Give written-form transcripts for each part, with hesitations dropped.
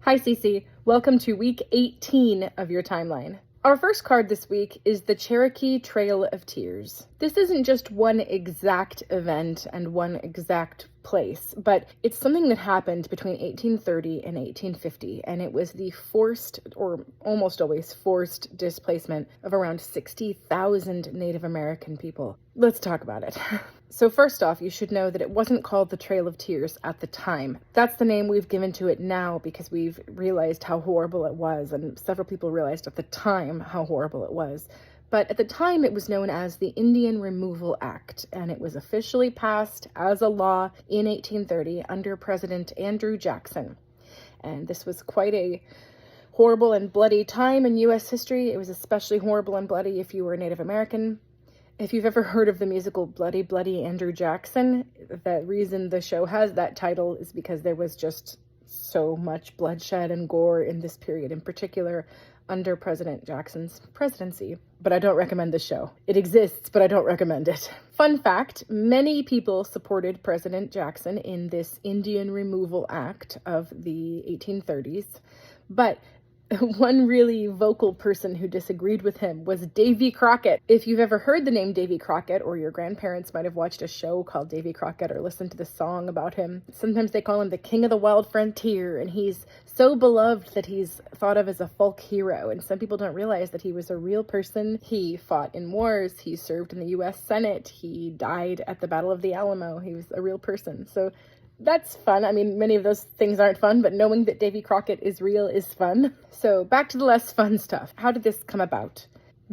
Hi Cece, welcome to week 18 of your timeline. Our first card this week is the Cherokee Trail of Tears. This isn't just one exact event and one exact place, but it's something that happened between 1830 and 1850, and it was the forced, or almost always forced, displacement of around 60,000 Native American people. Let's talk about it. So first off, you should know that it wasn't called the Trail of Tears at the time. That's the name we've given to it now because we've realized how horrible it was, and several people realized at the time how horrible it was. But at the time, it was known as the Indian Removal Act, and it was officially passed as a law in 1830 under President Andrew Jackson. And this was quite a horrible and bloody time in U.S. history. It was especially horrible and bloody if you were Native American. If you've ever heard of the musical Bloody Bloody Andrew Jackson, the reason the show has that title is because there was just so much bloodshed and gore in this period in particular under President Jackson's presidency. But I don't recommend the show. It exists, but I don't recommend it. Fun fact, many people supported President Jackson in this Indian Removal Act of the 1830s, but one really vocal person who disagreed with him was Davy Crockett. If you've ever heard the name Davy Crockett, or your grandparents might have watched a show called Davy Crockett or listened to the song about him, sometimes they call him the King of the Wild Frontier, and he's so beloved that he's thought of as a folk hero, and some people don't realize that he was a real person. He fought in wars, he served in the U.S. Senate, he died at the Battle of the Alamo. He was a real person. So that's fun. I mean, many of those things aren't fun, but knowing that Davy Crockett is real is fun. So back to the less fun stuff. How did this come about?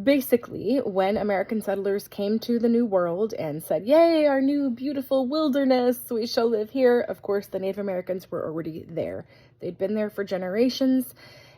Basically, when American settlers came to the New World and said, "Yay, our new beautiful wilderness, we shall live here," of course, the Native Americans were already there. They'd been there for generations,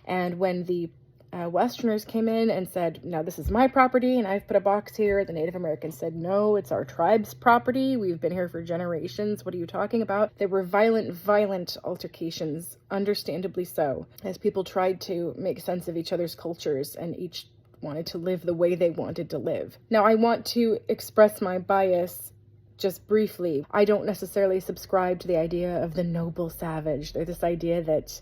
and when the Westerners came in and said, "Now this is my property and I've put a box here," the Native Americans said, "No, it's our tribe's property. We've been here for generations. What are you talking about?" There were violent altercations, understandably so, as people tried to make sense of each other's cultures and each wanted to live the way they wanted to live. Now, I want to express my bias just briefly. I don't necessarily subscribe to the idea of the noble savage. There's this idea that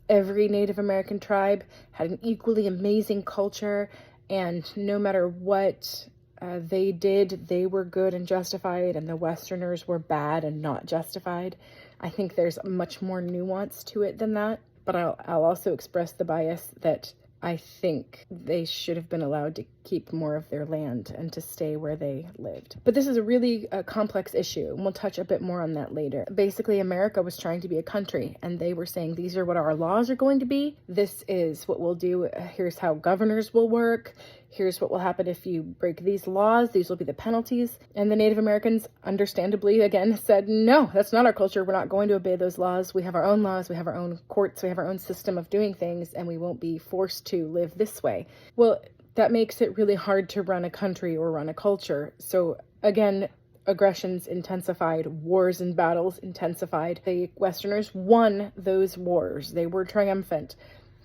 every Native American tribe had an equally amazing culture, and no matter what they did, they were good and justified, and the Westerners were bad and not justified. I think there's much more nuance to it than that, but I'll also express the bias that I think they should have been allowed to keep more of their land and to stay where they lived. But this is a really complex issue, and we'll touch a bit more on that later. Basically, America was trying to be a country, and they were saying, these are what our laws are going to be. This is what we'll do. Here's how governors will work. Here's what will happen if you break these laws. These will be the penalties. And the Native Americans, understandably, again, said, no, that's not our culture. We're not going to obey those laws. We have our own laws. We have our own courts. We have our own system of doing things, and we won't be forced to live this way. Well, that makes it really hard to run a country or run a culture. So again, aggressions intensified, wars and battles intensified. The Westerners won those wars. They were triumphant.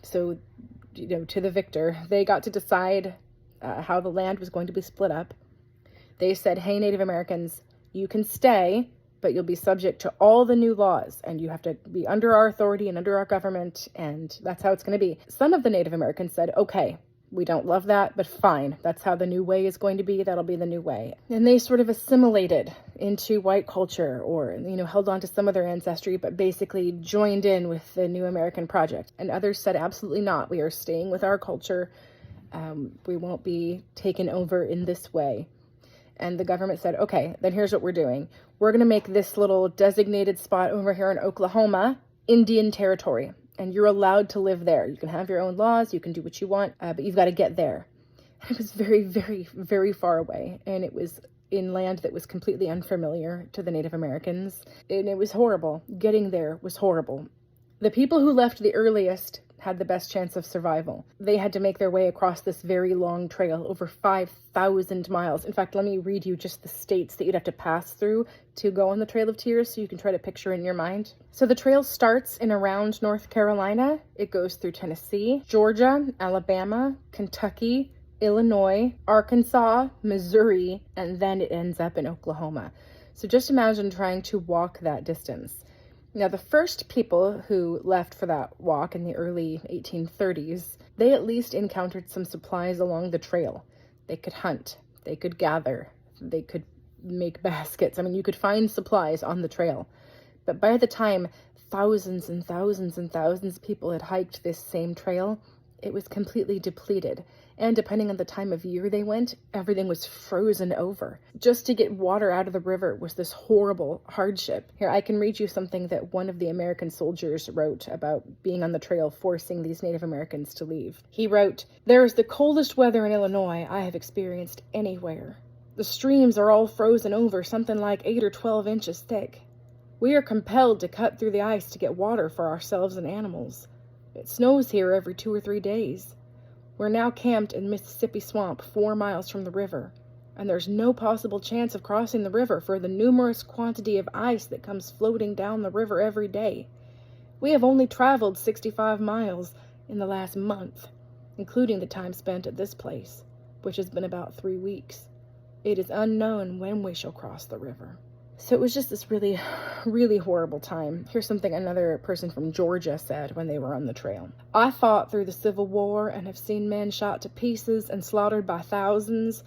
So, to the victor, they got to decide how the land was going to be split up. They said, hey, Native Americans, you can stay, but you'll be subject to all the new laws, and you have to be under our authority and under our government, and that's how it's going to be. Some of the Native Americans said, okay, we don't love that, but fine. That's how the new way is going to be. That'll be the new way. And they sort of assimilated into white culture, or, held on to some of their ancestry, but basically joined in with the new American project. And others said, absolutely not. We are staying with our culture. We won't be taken over in this way. And the government said, okay, then here's what we're doing. We're going to make this little designated spot over here in Oklahoma Indian territory. And you're allowed to live there. You can have your own laws. You can do what you want, but you've got to get there. It was very, very, very far away. And it was in land that was completely unfamiliar to the Native Americans. And it was horrible. Getting there was horrible. The people who left the earliest had the best chance of survival. They had to make their way across this very long trail, over 5,000 miles. In fact, let me read you just the states that you'd have to pass through to go on the Trail of Tears so you can try to picture in your mind. So the trail starts in around North Carolina. It goes through Tennessee, Georgia, Alabama, Kentucky, Illinois, Arkansas, Missouri, and then it ends up in Oklahoma. So just imagine trying to walk that distance. Now, the first people who left for that walk in the early 1830s, they at least encountered some supplies along the trail. They could hunt, they could gather, they could make baskets. I mean, you could find supplies on the trail. But by the time thousands and thousands and thousands of people had hiked this same trail, it was completely depleted. And depending on the time of year they went, everything was frozen over. Just to get water out of the river was this horrible hardship. Here, I can read you something that one of the American soldiers wrote about being on the trail, forcing these Native Americans to leave. He wrote, "There is the coldest weather in Illinois I have experienced anywhere. The streams are all frozen over, something like 8 or 12 inches thick. We are compelled to cut through the ice to get water for ourselves and animals. It snows here every 2 or 3 days. We're now camped in Mississippi Swamp 4 miles from the river, and there's no possible chance of crossing the river for the numerous quantity of ice that comes floating down the river every day. We have only traveled 65 miles in the last month, including the time spent at this place, which has been about 3 weeks. It is unknown when we shall cross the river." So it was just this really, really horrible time. Here's something another person from Georgia said when they were on the trail. "I fought through the Civil War and have seen men shot to pieces and slaughtered by thousands,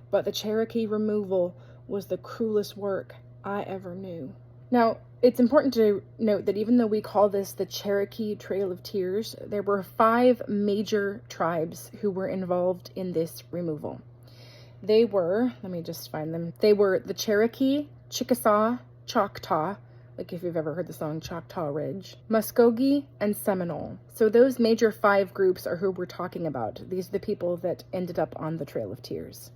but the Cherokee removal was the cruelest work I ever knew." Now, it's important to note that even though we call this the Cherokee Trail of Tears, there were 5 major tribes who were involved in this removal. They were, let me just find them. They were the Cherokee, Chickasaw, Choctaw, like if you've ever heard the song Choctaw Ridge, Muskogee, and Seminole. So those major 5 groups are who we're talking about. These are the people that ended up on the Trail of Tears.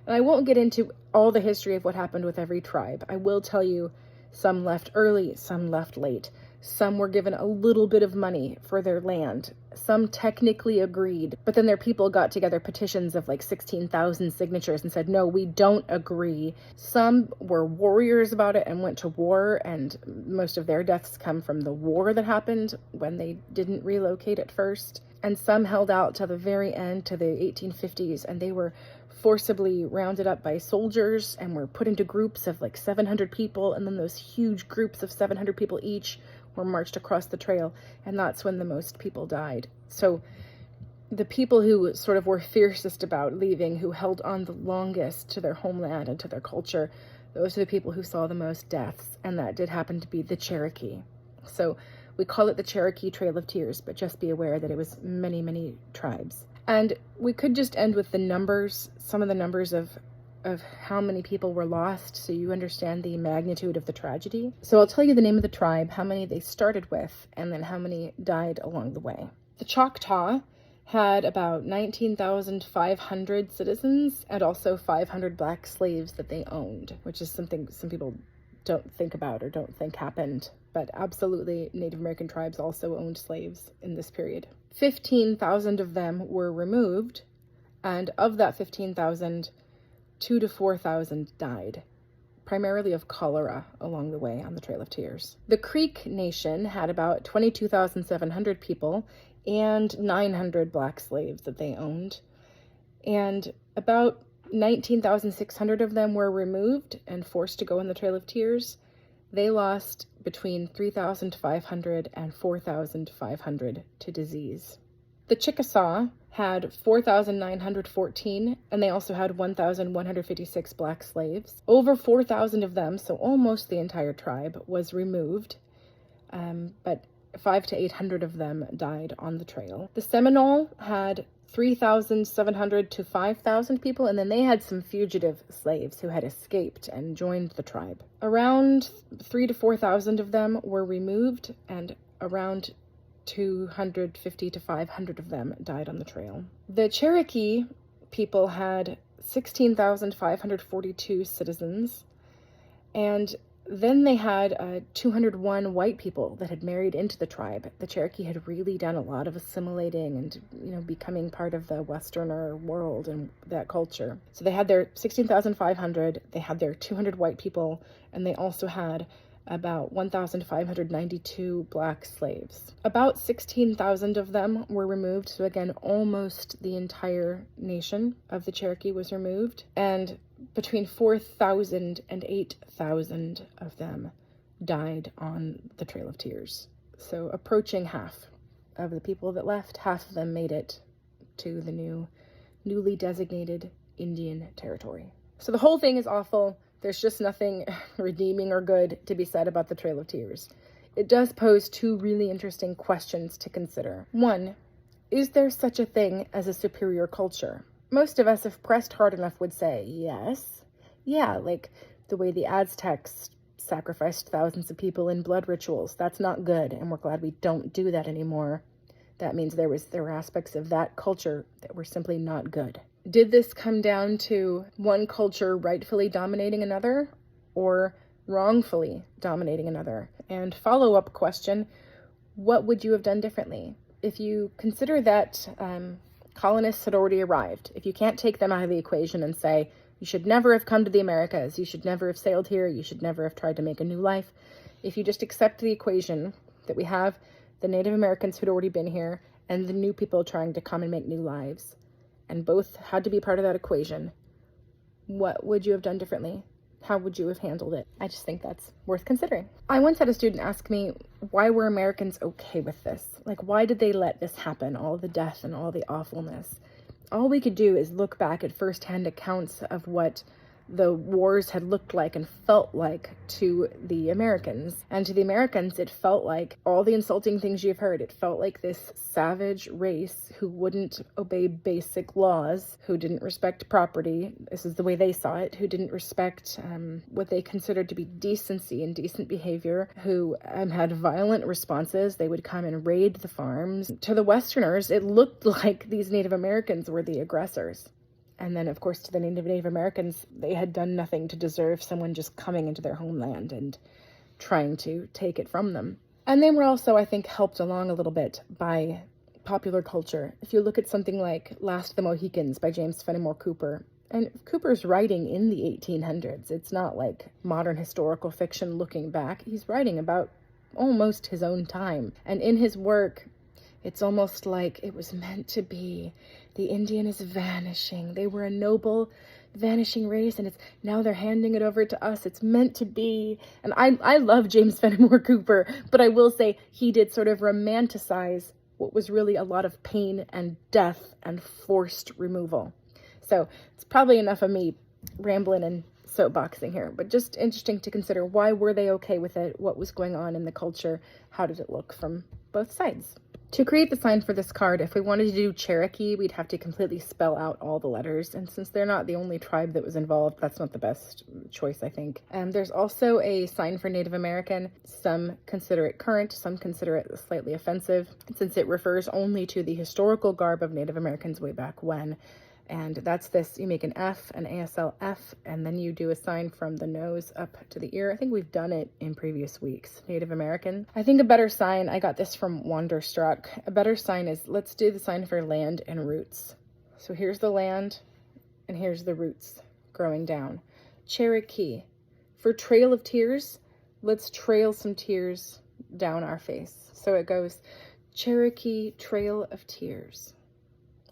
And I won't get into all the history of what happened with every tribe. I will tell you some left early, some left late. Some were given a little bit of money for their land. Some technically agreed, but then their people got together petitions of like 16,000 signatures and said, no, we don't agree. Some were warriors about it and went to war, and most of their deaths come from the war that happened when they didn't relocate at first. And some held out to the very end, to the 1850s, and they were forcibly rounded up by soldiers and were put into groups of like 700 people, and then those huge groups of 700 people each were marched across the trail, and that's when the most people died. So the people who sort of were fiercest about leaving, who held on the longest to their homeland and to their culture, those are the people who saw the most deaths, and that did happen to be the Cherokee. So we call it the Cherokee Trail of Tears, but just be aware that it was many, many tribes. And we could just end with the numbers, some of the numbers of how many people were lost, so you understand the magnitude of the tragedy. So I'll tell you the name of the tribe, how many they started with, and then how many died along the way. The Choctaw had about 19,500 citizens and also 500 black slaves that they owned, which is something some people don't think about or don't think happened. But absolutely, Native American tribes also owned slaves in this period. 15,000 of them were removed, and of that 15,000, 2,000 to 4,000 died, primarily of cholera along the way on the Trail of Tears. The Creek Nation had about 22,700 people and 900 black slaves that they owned, and about 19,600 of them were removed and forced to go on the Trail of Tears. They lost between 3,500 and 4,500 to disease. The Chickasaw had 4,914, and they also had 1,156 black slaves. Over 4,000 of them, so almost the entire tribe, was removed, but 500 to 800 of them died on the trail. The Seminole had 3,700 to 5,000 people, and then they had some fugitive slaves who had escaped and joined the tribe. Around 3,000 to 4,000 of them were removed, and around 250 to 500 of them died on the trail. The Cherokee people had 16,542 citizens, and then they had 201 white people that had married into the tribe. The Cherokee had really done a lot of assimilating and, becoming part of the Westerner world and that culture. So they had their 16,500, they had their 200 white people, and they also had about 1,592 black slaves. About 16,000 of them were removed, so again, almost the entire nation of the Cherokee was removed, and between 4,000 and 8,000 of them died on the Trail of Tears. So approaching half of the people that left, half of them made it to the newly designated Indian Territory. So the whole thing is awful. There's just nothing redeeming or good to be said about the Trail of Tears. It does pose two really interesting questions to consider. One, is there such a thing as a superior culture? Most of us, if pressed hard enough, would say yes. Yeah, like the way the Aztecs sacrificed thousands of people in blood rituals. That's not good, and we're glad we don't do that anymore. That means there were aspects of that culture that were simply not good. Did this come down to one culture rightfully dominating another, or wrongfully dominating another? And follow-up question, what would you have done differently? If you consider that colonists had already arrived, if you can't take them out of the equation and say, you should never have come to the Americas, you should never have sailed here, you should never have tried to make a new life. If you just accept the equation that we have the Native Americans who'd already been here and the new people trying to come and make new lives, and both had to be part of that equation, what would you have done differently? How would you have handled it? I just think that's worth considering. I once had a student ask me, why were Americans okay with this? Like, why did they let this happen? All the death and all the awfulness. All we could do is look back at firsthand accounts of what the wars had looked like and felt like to the Americans. And to the Americans, it felt like all the insulting things you've heard. It felt like this savage race who wouldn't obey basic laws, who didn't respect property. This is the way they saw it, who didn't respect what they considered to be decency and decent behavior, who had violent responses. They would come and raid the farms. To the Westerners, it looked like these Native Americans were the aggressors. And then, of course, to the Native Americans, they had done nothing to deserve someone just coming into their homeland and trying to take it from them. And they were also, I think, helped along a little bit by popular culture. If you look at something like Last of the Mohicans by James Fenimore Cooper, and Cooper's writing in the 1800s. It's not like modern historical fiction looking back. He's writing about almost his own time. And in his work, it's almost like it was meant to be. The Indian is vanishing. They were a noble, vanishing race, and now they're handing it over to us. It's meant to be. And I love James Fenimore Cooper, but I will say he did sort of romanticize what was really a lot of pain and death and forced removal. So it's probably enough of me rambling and soapboxing here, but just interesting to consider, why were they okay with it? What was going on in the culture? How did it look from both sides? To create the sign for this card, if we wanted to do Cherokee, we'd have to completely spell out all the letters. And since they're not the only tribe that was involved, that's not the best choice, I think. There's also a sign for Native American. Some consider it current, some consider it slightly offensive, since it refers only to the historical garb of Native Americans way back when. And that's this, you make an F, an ASL F, and then you do a sign from the nose up to the ear. I think we've done it in previous weeks, Native American. I think a better sign, I got this from Wanderstruck, a better sign is, let's do the sign for land and roots. So here's the land, and here's the roots growing down. Cherokee. For Trail of Tears, let's trail some tears down our face. So it goes, Cherokee Trail of Tears.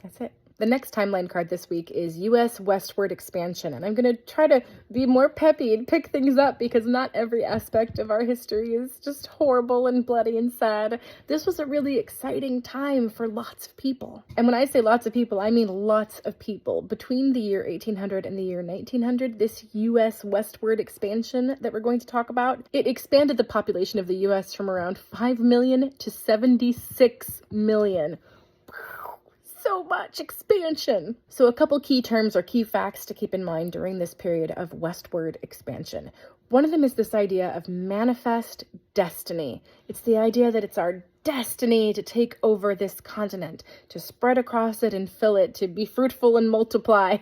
That's it. The next timeline card this week is U.S. Westward Expansion, and I'm going to try to be more peppy and pick things up because not every aspect of our history is just horrible and bloody and sad. This was a really exciting time for lots of people. And when I say lots of people, I mean lots of people. Between the year 1800 and the year 1900, this U.S. Westward Expansion that we're going to talk about, it expanded the population of the U.S. from around 5 million to 76 million. So much expansion. So a couple key terms or key facts to keep in mind during this period of westward expansion. One of them is this idea of manifest destiny. It's the idea that it's our destiny to take over this continent, to spread across it and fill it, to be fruitful and multiply.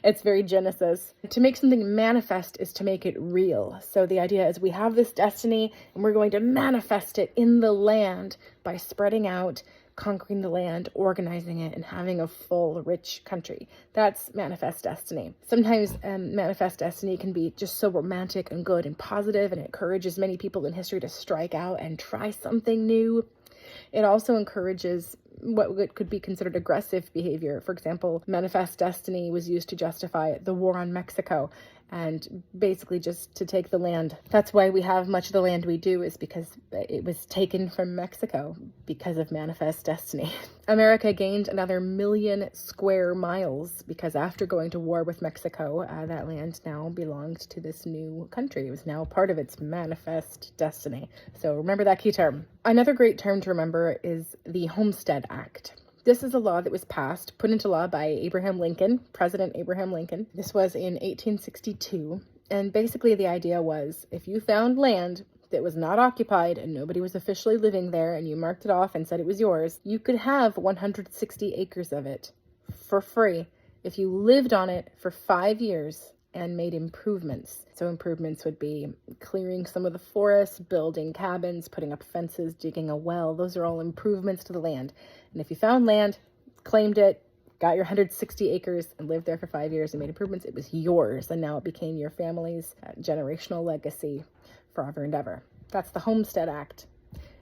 It's very Genesis. To make something manifest is to make it real. So the idea is we have this destiny and we're going to manifest it in the land by spreading out, conquering the land, organizing it, and having a full, rich country. That's manifest destiny. Sometimes manifest destiny can be just so romantic and good and positive, and it encourages many people in history to strike out and try something new. It also encourages what could be considered aggressive behavior. For example, manifest destiny was used to justify the war on Mexico. and basically just to take the land. That's why we have much of the land we do, is because it was taken from Mexico because of manifest destiny. America gained another 1 million square miles because after going to war with Mexico, that land now belonged to this new country. It was now part of its manifest destiny. So remember that key term. Another great term to remember is the Homestead Act. This is a law that was passed, put into law by Abraham Lincoln, President Abraham Lincoln. This was in 1862. And basically the idea was, if you found land that was not occupied and nobody was officially living there and you marked it off and said it was yours, you could have 160 acres of it for free if you lived on it for 5 years and made improvements. So improvements would be clearing some of the forest, building cabins, putting up fences, digging a well. Those are all improvements to the land. And if you found land, claimed it, got your 160 acres and lived there for 5 years and made improvements, it was yours. And now it became your family's generational legacy forever and ever. That's the Homestead Act.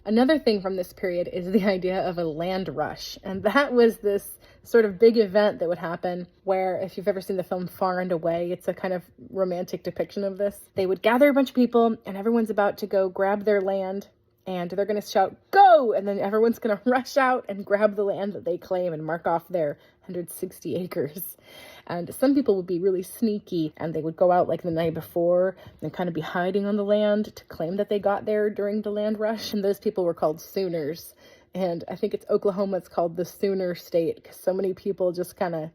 Another thing from this period is the idea of a land rush. And that was this sort of big event that would happen where, if you've ever seen the film Far and Away, it's a kind of romantic depiction of this. They would gather a bunch of people and everyone's about to go grab their land and they're going to shout, "Go!" And then everyone's going to rush out and grab the land that they claim and mark off their 160 acres. And some people would be really sneaky and they would go out like the night before and kind of be hiding on the land to claim that they got there during the land rush. And those people were called Sooners. And I think it's Oklahoma, it's called the Sooner State, because so many people just kind of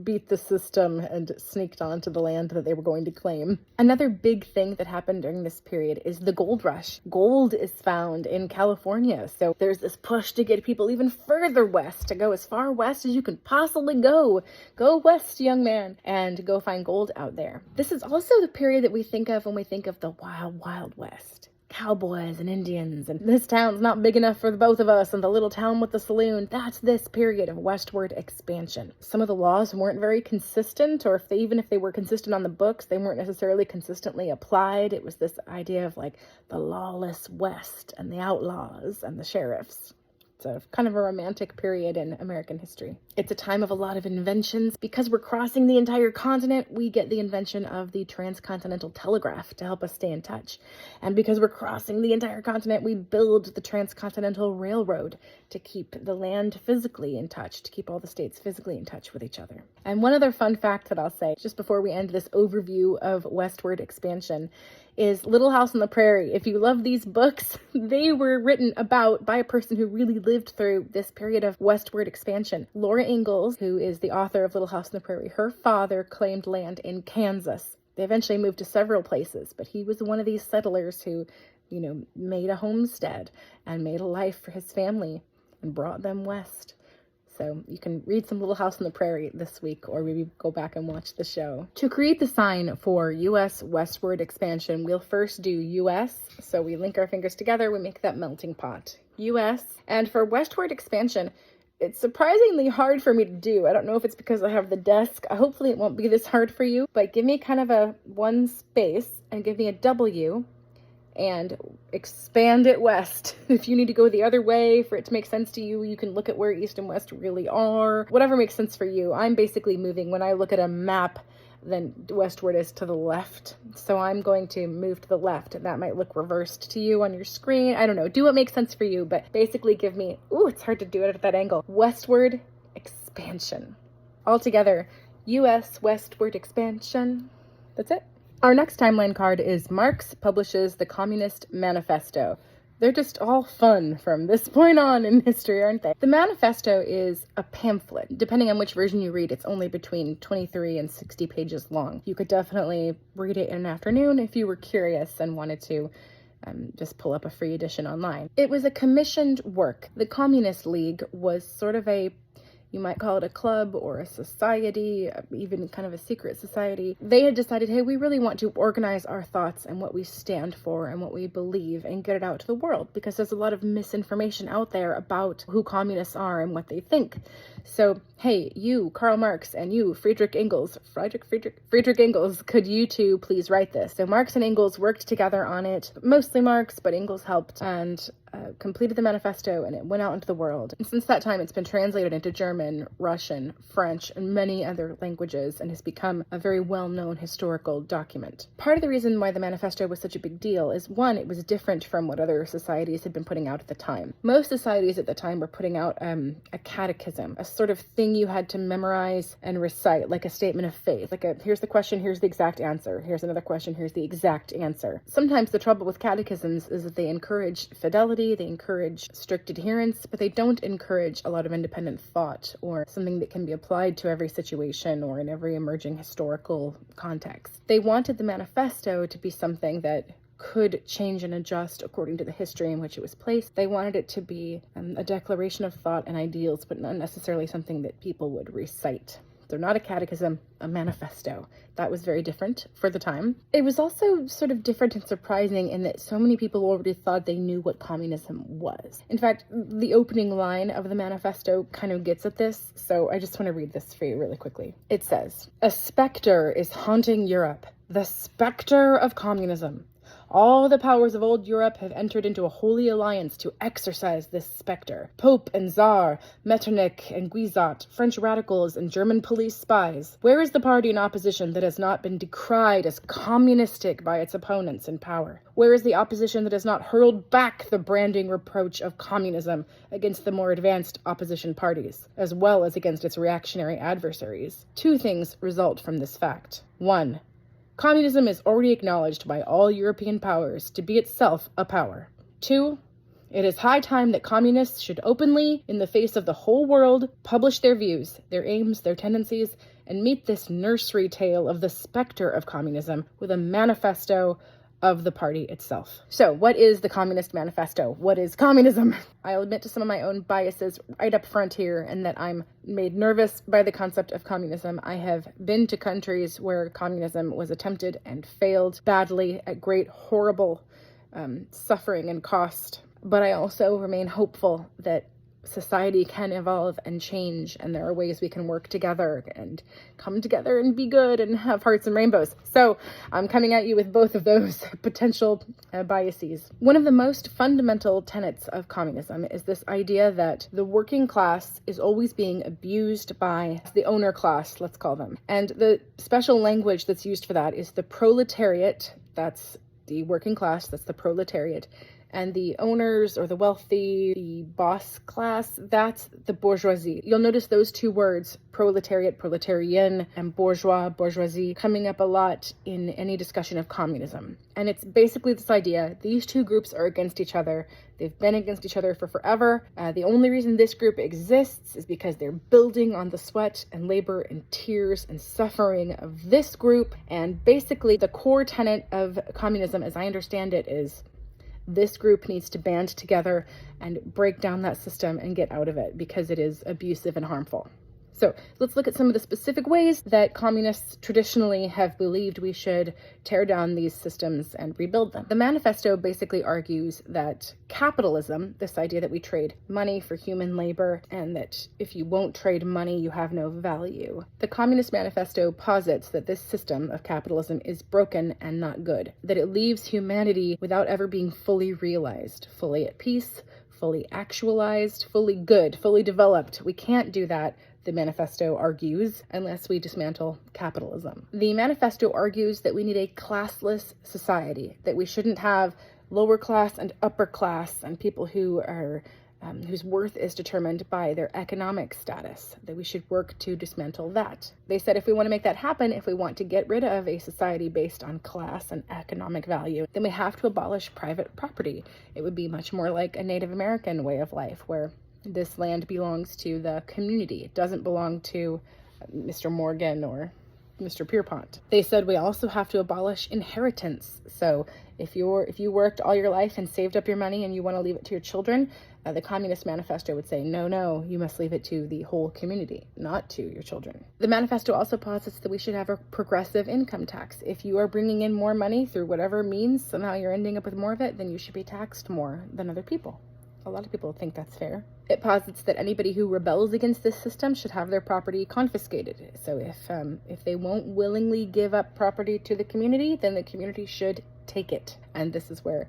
beat the system and sneaked onto the land that they were going to claim. Another big thing that happened during this period is the gold rush. Gold is found in California, so there's this push to get people even further west, to go as far west as you can possibly go. Go west, young man, and go find gold out there. This is also the period that we think of when we think of the Wild, Wild West. Cowboys and Indians, and this town's not big enough for the both of us, and the little town with the saloon. That's this period of westward expansion. Some of the laws weren't very consistent, or even if they were consistent on the books, they weren't necessarily consistently applied. It was this idea of like the lawless West and the outlaws and the sheriffs. So kind of a romantic period in American history. It's a time of a lot of inventions. Because we're crossing the entire continent, we get the invention of the transcontinental telegraph to help us stay in touch. And because we're crossing the entire continent, we build the transcontinental railroad to keep the land physically in touch, to keep all the states physically in touch with each other. And one other fun fact that I'll say, just before we end this overview of westward expansion, is Little House on the Prairie. If you love these books, they were written about by a person who really lived through this period of westward expansion. Laura Ingalls, who is the author of Little House on the Prairie, her father claimed land in Kansas. They eventually moved to several places, but he was one of these settlers who, made a homestead and made a life for his family and brought them west. So you can read some Little House on the Prairie this week, or maybe go back and watch the show. To create the sign for U.S. westward expansion, we'll first do U.S. So we link our fingers together, we make that melting pot. U.S. And for westward expansion, it's surprisingly hard for me to do. I don't know if it's because I have the desk. Hopefully it won't be this hard for you, but give me kind of a one space and give me a W and expand it west. If you need to go the other way for it to make sense to you, you can look at where east and west really are. Whatever makes sense for you. I'm basically moving, when I look at a map, then westward is to the left. So I'm going to move to the left, and that might look reversed to you on your screen. I don't know. Do what makes sense for you, but basically give me, it's hard to do it at that angle. Westward expansion. Altogether, U.S. westward expansion. That's it. Our next timeline card is Marx publishes the Communist Manifesto. They're just all fun from this point on in history, aren't they? The Manifesto is a pamphlet. Depending on which version you read, it's only between 23 and 60 pages long. You could definitely read it in an afternoon if you were curious and wanted to just pull up a free edition online. It was a commissioned work. The Communist League was sort of you might call it a club or a society, even kind of a secret society. They had decided, hey, we really want to organize our thoughts and what we stand for and what we believe and get it out to the world, because there's a lot of misinformation out there about who communists are and what they think. So, hey, you, Karl Marx, and you, Friedrich Engels, could you two please write this? So Marx and Engels worked together on it, mostly Marx, but Engels helped, and completed the manifesto, and it went out into the world. And since that time, it's been translated into German, Russian, French, and many other languages, and has become a very well-known historical document. Part of the reason why the manifesto was such a big deal is, one, it was different from what other societies had been putting out at the time. Most societies at the time were putting out a catechism, a sort of thing you had to memorize and recite, like a statement of faith. Here's the question, here's the exact answer. Here's another question, here's the exact answer. Sometimes the trouble with catechisms is that they encourage fidelity, they encourage strict adherence, but they don't encourage a lot of independent thought or something that can be applied to every situation or in every emerging historical context. They wanted the manifesto to be something that could change and adjust according to the history in which it was placed. They wanted it to be a declaration of thought and ideals, but not necessarily something that people would recite. So not a catechism, a manifesto. That was very different for the time. It was also sort of different and surprising in that so many people already thought they knew what communism was. In fact, the opening line of the manifesto kind of gets at this, so I just want to read this for you really quickly. It says, "A specter is haunting Europe, the specter of communism. All the powers of old Europe have entered into a holy alliance to exorcise this specter. Pope and Tsar, Metternich and Guizot, French radicals and German police spies. Where is the party in opposition that has not been decried as communistic by its opponents in power? Where is the opposition that has not hurled back the branding reproach of communism against the more advanced opposition parties, as well as against its reactionary adversaries? Two things result from this fact. 1. Communism is already acknowledged by all European powers to be itself a power. 2. It is high time that communists should openly, in the face of the whole world, publish their views, their aims, their tendencies, and meet this nursery tale of the specter of communism with a manifesto of the party itself." So, what is the Communist Manifesto? What is communism? I'll admit to some of my own biases right up front here, and that I'm made nervous by the concept of communism. I have been to countries where communism was attempted and failed badly at great, horrible suffering and cost. But I also remain hopeful that society can evolve and change, and there are ways we can work together and come together and be good and have hearts and rainbows. So I'm coming at you with both of those potential biases. One of the most fundamental tenets of communism is this idea that the working class is always being abused by the owner class, let's call them. And the special language that's used for that is the proletariat, that's the working class, that's the proletariat, and the owners or the wealthy, the boss class, that's the bourgeoisie. You'll notice those two words, proletariat, proletarian, and bourgeois, bourgeoisie, coming up a lot in any discussion of communism. And it's basically this idea, these two groups are against each other. They've been against each other for forever. The only reason this group exists is because they're building on the sweat and labor and tears and suffering of this group. And basically the core tenet of communism, as I understand it, is this group needs to band together and break down that system and get out of it because it is abusive and harmful. So let's look at some of the specific ways that communists traditionally have believed we should tear down these systems and rebuild them. The manifesto basically argues that capitalism, this idea that we trade money for human labor, and that if you won't trade money, you have no value. The Communist Manifesto posits that this system of capitalism is broken and not good, that it leaves humanity without ever being fully realized, fully at peace, fully actualized, fully good, fully developed. We can't do that, the manifesto argues, unless we dismantle capitalism. The manifesto argues that we need a classless society, that we shouldn't have lower class and upper class and people who are whose worth is determined by their economic status, that we should work to dismantle that. They said if we want to make that happen, if we want to get rid of a society based on class and economic value, then we have to abolish private property. It would be much more like a Native American way of life, where this land belongs to the community. It doesn't belong to Mr. Morgan or Mr. Pierpont. They said we also have to abolish inheritance. So if you worked all your life and saved up your money and you want to leave it to your children, the Communist Manifesto would say, no, you must leave it to the whole community, not to your children. The manifesto also posits that we should have a progressive income tax. If you are bringing in more money through whatever means, somehow you're ending up with more of it, then you should be taxed more than other people. A lot of people think that's fair. It posits that anybody who rebels against this system should have their property confiscated. So if they won't willingly give up property to the community, then the community should take it. And this is where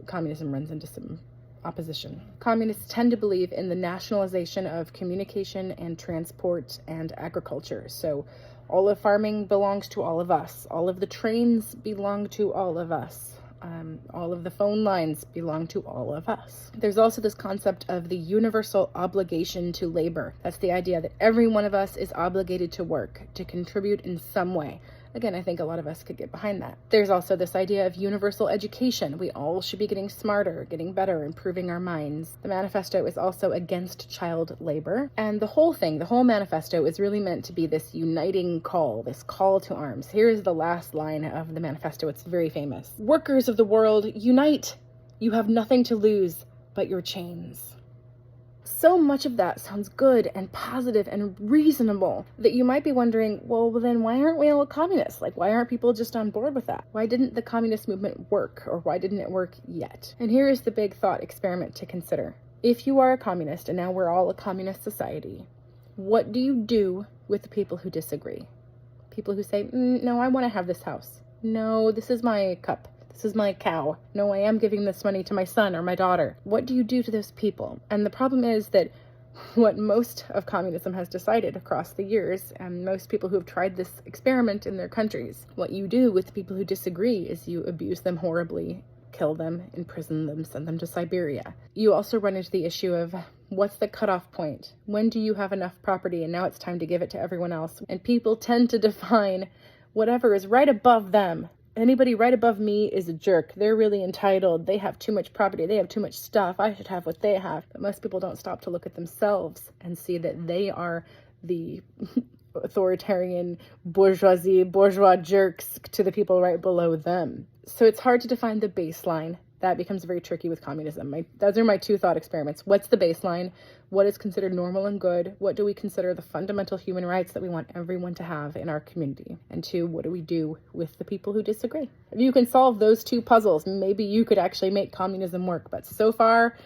communism runs into some opposition. Communists tend to believe in the nationalization of communication and transport and agriculture. So all of farming belongs to all of us. All of the trains belong to all of us. All of the phone lines belong to all of us. There's also this concept of the universal obligation to labor. That's the idea that every one of us is obligated to work, to contribute in some way. Again, I think a lot of us could get behind that. There's also this idea of universal education. We all should be getting smarter, getting better, improving our minds. The manifesto is also against child labor. And the whole manifesto is really meant to be this uniting call, this call to arms. Here's the last line of the manifesto. It's very famous. Workers of the world, unite! You have nothing to lose but your chains. So much of that sounds good and positive and reasonable that you might be wondering, well, then why aren't we all communists? Like, why aren't people just on board with that? Why didn't the communist movement work, or why didn't it work yet? And here is the big thought experiment to consider. If you are a communist, and now we're all a communist society, what do you do with the people who disagree? People who say, no, I want to have this house. No, this is my cup. This is my cow. No, I am giving this money to my son or my daughter. What do you do to those people? And the problem is that what most of communism has decided across the years, and most people who have tried this experiment in their countries, what you do with the people who disagree is you abuse them horribly, kill them, imprison them, send them to Siberia. You also run into the issue of what's the cutoff point? When do you have enough property and now it's time to give it to everyone else? And people tend to define whatever is right above them. Anybody right above me is a jerk. They're really entitled. They have too much property. They have too much stuff. I should have what they have. But most people don't stop to look at themselves and see that they are the authoritarian bourgeois jerks to the people right below them. So it's hard to define the baseline. That becomes very tricky with communism. Those are my two thought experiments. What's the baseline? What is considered normal and good? What do we consider the fundamental human rights that we want everyone to have in our community? And two, what do we do with the people who disagree? If you can solve those two puzzles, maybe you could actually make communism work. But so far,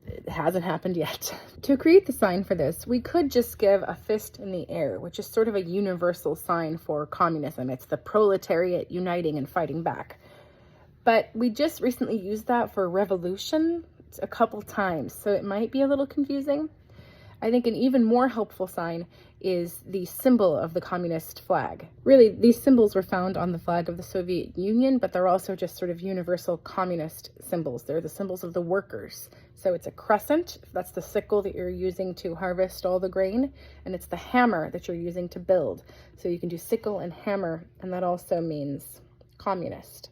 it hasn't happened yet. To create the sign for this, we could just give a fist in the air, which is sort of a universal sign for communism. It's the proletariat uniting and fighting back. But we just recently used that for revolution a couple times, so it might be a little confusing. I think an even more helpful sign is the symbol of the communist flag. Really, these symbols were found on the flag of the Soviet Union, but they're also just sort of universal communist symbols. They're the symbols of the workers. So it's a crescent, that's the sickle that you're using to harvest all the grain, and it's the hammer that you're using to build. So you can do sickle and hammer, and that also means communist.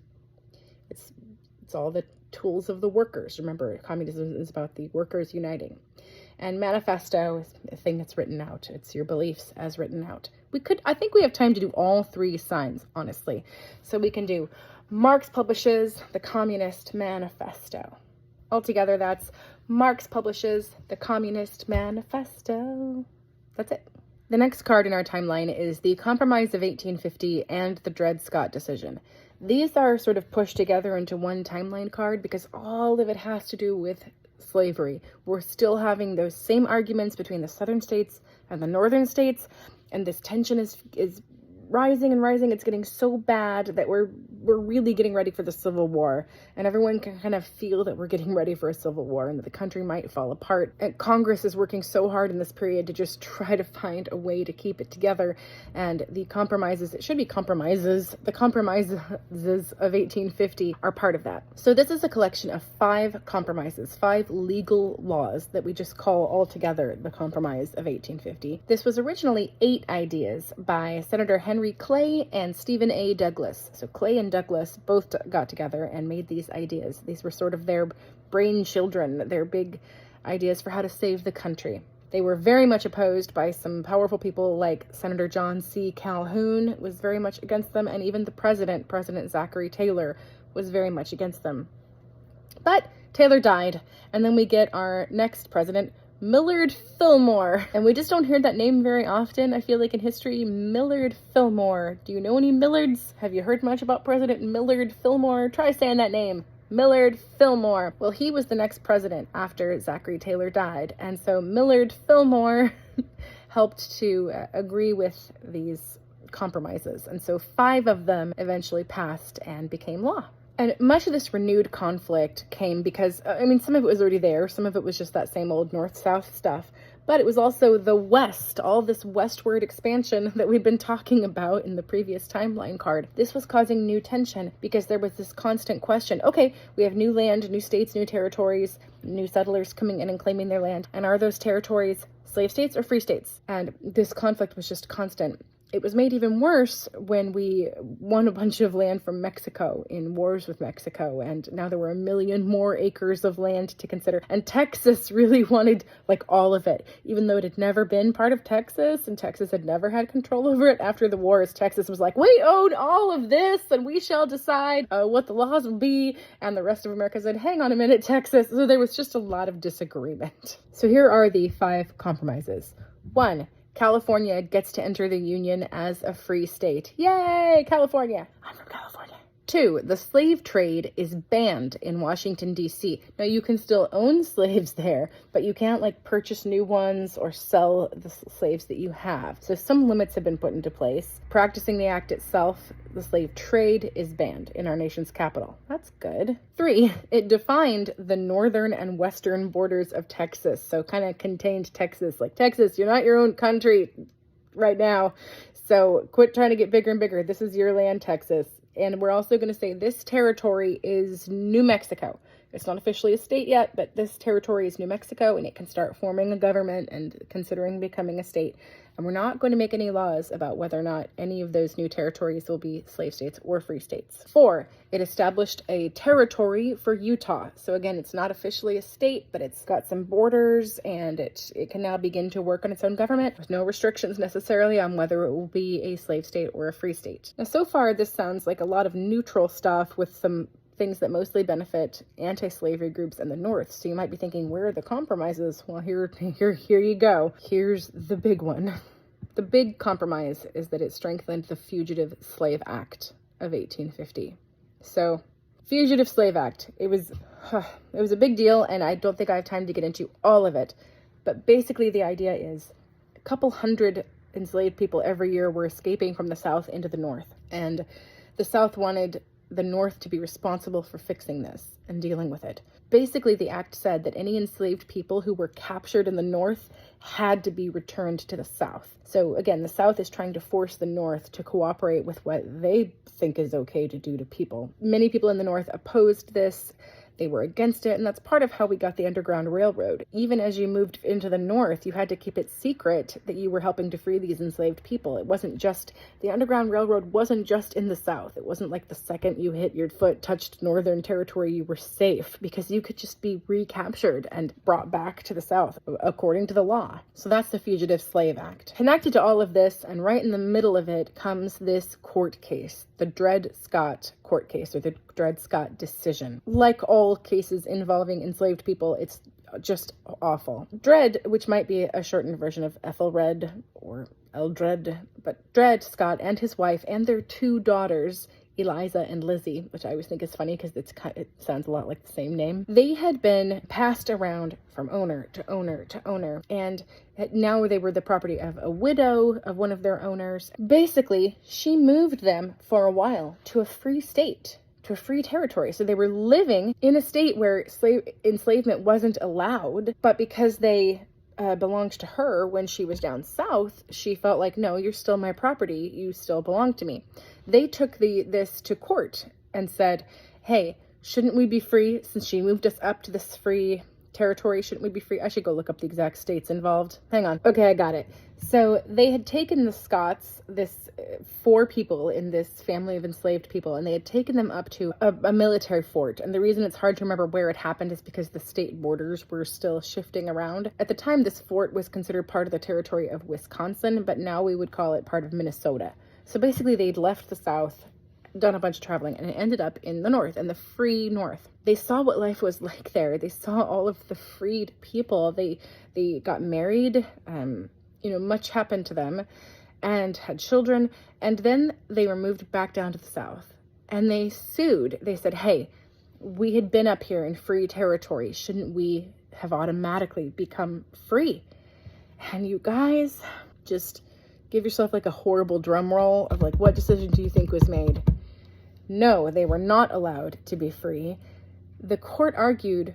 It's all the tools of the workers. Remember, communism is about the workers uniting. And manifesto is a thing that's written out. It's your beliefs as written out. I think we have time to do all three signs, honestly. So we can do Marx publishes the Communist Manifesto. Altogether, that's Marx publishes the Communist Manifesto. That's it. The next card in our timeline is the Compromise of 1850 and the Dred Scott decision. These are sort of pushed together into one timeline card because all of it has to do with slavery. We're still having those same arguments between the southern states and the northern states, and this tension is rising and rising. It's getting so bad that we're really getting ready for the Civil War, and everyone can kind of feel that we're getting ready for a civil war and that the country might fall apart. And Congress is working so hard in this period to just try to find a way to keep it together, and the compromises, it should be compromises, the compromises of 1850 are part of that. So this is a collection of 5 compromises, 5 legal laws that we just call all together the Compromise of 1850. This was originally 8 ideas by Senator Henry Clay and Stephen A. Douglas. So Clay and Douglas both got together and made these ideas. These were sort of their brain children, their big ideas for how to save the country. They were very much opposed by some powerful people like Senator John C. Calhoun was very much against them, and even the President Zachary Taylor, was very much against them. But Taylor died, and then we get our next president, Millard Fillmore. And we just don't hear that name very often, I feel like, in history. Millard Fillmore. Do you know any Millards? Have you heard much about President Millard Fillmore? Try saying that name. Millard Fillmore. Well, he was the next president after Zachary Taylor died. And so Millard Fillmore helped to agree with these compromises. And so 5 of them eventually passed and became law. And much of this renewed conflict came because, some of it was already there. Some of it was just that same old north-south stuff. But it was also the West, all this westward expansion that we've been talking about in the previous timeline card. This was causing new tension because there was this constant question. Okay, we have new land, new states, new territories, new settlers coming in and claiming their land. And are those territories slave states or free states? And this conflict was just constant. It was made even worse when we won a bunch of land from Mexico in wars with Mexico, and now there were 1 million more acres of land to consider. And Texas really wanted, all of it, even though it had never been part of Texas, and Texas had never had control over it. After the wars, Texas was like, we own all of this, and we shall decide what the laws will be. And the rest of America said, hang on a minute, Texas. So there was just a lot of disagreement. So here are the 5 compromises. 1. California gets to enter the Union as a free state. Yay, California! I'm from California. 2, the slave trade is banned in Washington, D.C. Now, you can still own slaves there, but you can't, purchase new ones or sell the slaves that you have. So some limits have been put into place. Practicing the act itself, the slave trade is banned in our nation's capital. That's good. 3, it defined the northern and western borders of Texas. So kind of contained Texas. Texas, you're not your own country right now. So quit trying to get bigger and bigger. This is your land, Texas. And we're also going to say this territory is New Mexico. It's not officially a state yet, but this territory is New Mexico, and it can start forming a government and considering becoming a state. And we're not going to make any laws about whether or not any of those new territories will be slave states or free states. 4, it established a territory for Utah. So again, it's not officially a state, but it's got some borders, and it can now begin to work on its own government with no restrictions necessarily on whether it will be a slave state or a free state. Now, so far, this sounds like a lot of neutral stuff with some things that mostly benefit anti-slavery groups in the North. So you might be thinking, where are the compromises? Well, here you go. Here's the big one. The big compromise is that it strengthened the Fugitive Slave Act of 1850. So, Fugitive Slave Act, it was a big deal, and I don't think I have time to get into all of it. But basically the idea is a couple hundred enslaved people every year were escaping from the South into the North. And the South wanted the North to be responsible for fixing this and dealing with it. Basically, the act said that any enslaved people who were captured in the North had to be returned to the South. So again, the South is trying to force the North to cooperate with what they think is okay to do to people. Many people in the North opposed this. They were against it, and that's part of how we got the Underground Railroad. Even as you moved into the North, you had to keep it secret that you were helping to free these enslaved people. It wasn't just, the Underground Railroad wasn't just in the South. It wasn't like the second you hit your foot touched Northern territory, you were safe, because you could just be recaptured and brought back to the South, according to the law. So that's the Fugitive Slave Act. Connected to all of this, and right in the middle of it, comes this court case, the Dred Scott court case, or the Dred Scott decision. Like all cases involving enslaved people, it's just awful. Dred, which might be a shortened version of Ethelred or Eldred, but Dred Scott and his wife and their 2 daughters, Eliza and Lizzie, which I always think is funny because it sounds a lot like the same name. They had been passed around from owner to owner to owner, and now they were the property of a widow of one of their owners. Basically, she moved them for a while to a free state, to a free territory. So they were living in a state where enslavement wasn't allowed, but because they belonged to her when she was down south, she felt like, no, you're still my property. You still belong to me. They took this to court and said, hey, shouldn't we be free since she moved us up to this free territory? Shouldn't we be free? I should go look up the exact states involved. Hang on. Okay, I got it. So they had taken the Scots, this 4 people in this family of enslaved people, and they had taken them up to a military fort. And the reason it's hard to remember where it happened is because the state borders were still shifting around. At the time, this fort was considered part of the territory of Wisconsin, but now we would call it part of Minnesota. So basically, they'd left the South, done a bunch of traveling, and ended up in the North, in the free North. They saw what life was like there. They saw all of the freed people. They got married. Much happened to them, and had children. And then they were moved back down to the South, and they sued. They said, hey, we had been up here in free territory. Shouldn't we have automatically become free? And you guys, just give yourself like a horrible drum roll of like, what decision do you think was made? no, they were not allowed to be free. The court argued,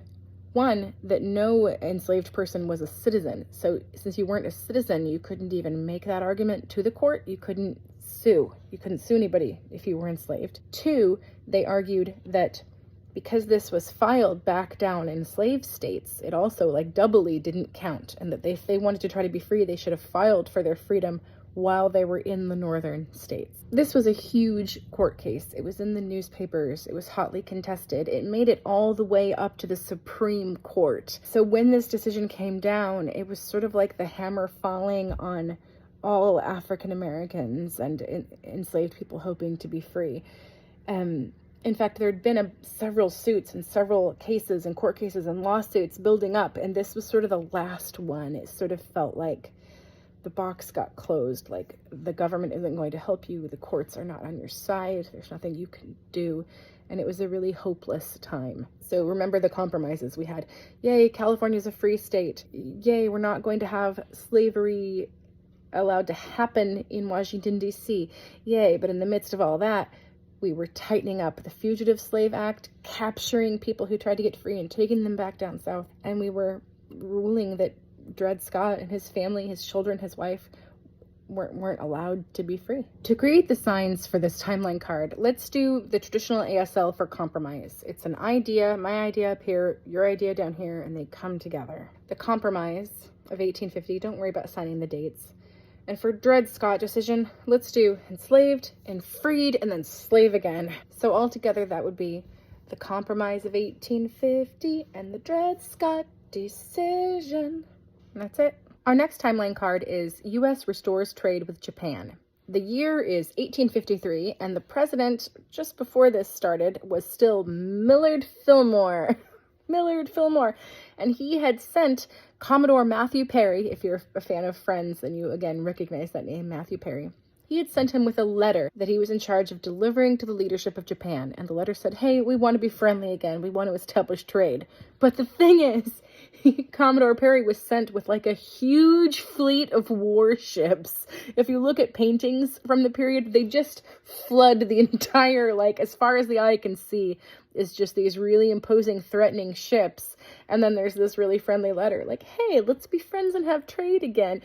one, that no enslaved person was a citizen. So since you weren't a citizen, you couldn't even make that argument to the court. You couldn't sue. You couldn't sue anybody if you were enslaved. Two, they argued that because this was filed back down in slave states, it also doubly didn't count, and that if they wanted to try to be free, they should have filed for their freedom while they were in the northern states. This was a huge court case. It was in the newspapers. It was hotly contested. It made it all the way up to the Supreme Court. So when this decision came down, it was sort of like the hammer falling on all African Americans and enslaved people hoping to be free. In fact, there had been several suits and several cases and court cases and lawsuits building up, and this was sort of the last one. It sort of felt like the box got closed, like the government isn't going to help you, the courts are not on your side, there's nothing you can do, and it was a really hopeless time. So remember the compromises we had. Yay, California's a free state. Yay, we're not going to have slavery allowed to happen in Washington, D.C. Yay, but in the midst of all that, we were tightening up the Fugitive Slave Act, capturing people who tried to get free and taking them back down south, and we were ruling that Dred Scott and his family, his children, his wife, weren't allowed to be free. To create the signs for this timeline card, let's do the traditional ASL for compromise. It's an idea, my idea up here, your idea down here, and they come together. The compromise of 1850, don't worry about signing the dates. And for Dred Scott decision, let's do enslaved and freed and then slave again. So altogether that would be the compromise of 1850 and the Dred Scott decision. And that's it. Our next timeline card is U.S. restores trade with Japan. The year is 1853, and the president, just before this started, was still Millard Fillmore. Millard Fillmore. And he had sent Commodore Matthew Perry, if you're a fan of Friends, then you again recognize that name, Matthew Perry. He had sent him with a letter that he was in charge of delivering to the leadership of Japan. And the letter said, hey, we want to be friendly again. We want to establish trade. But the thing is, Commodore Perry was sent with a huge fleet of warships. If you look at paintings from the period, they just flood the entire, as far as the eye can see, is just these really imposing, threatening ships. And then there's this really friendly letter, hey, let's be friends and have trade again.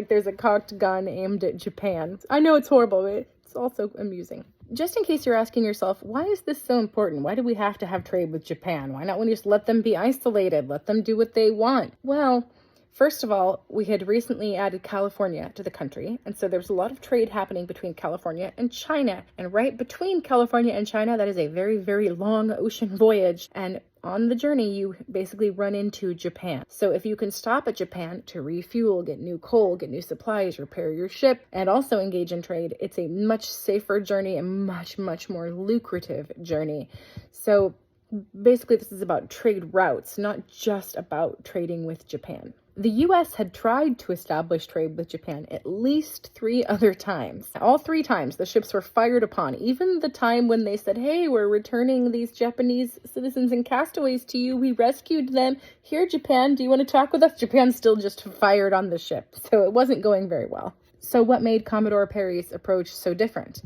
There's a cocked gun aimed at Japan. I know it's horrible, but it's also amusing. Just in case you're asking yourself, why is this so important? Why do we have to have trade with Japan? Why not just let them be isolated? Let them do what they want? Well, first of all, we had recently added California to the country, and so there was a lot of trade happening between California and China. And right between California and China, that is a very, very long ocean voyage. And on the journey, you basically run into Japan. So if you can stop at Japan to refuel, get new coal, get new supplies, repair your ship, and also engage in trade, it's a much safer journey and much, much more lucrative journey. So basically, this is about trade routes, not just about trading with Japan. The U.S. had tried to establish trade with Japan at least 3 other times. All 3 times the ships were fired upon. Even the time when they said, hey, we're returning these Japanese citizens and castaways to you. We rescued them. Here, Japan, do you want to talk with us? Japan still just fired on the ship. So it wasn't going very well. So what made Commodore Perry's approach so different?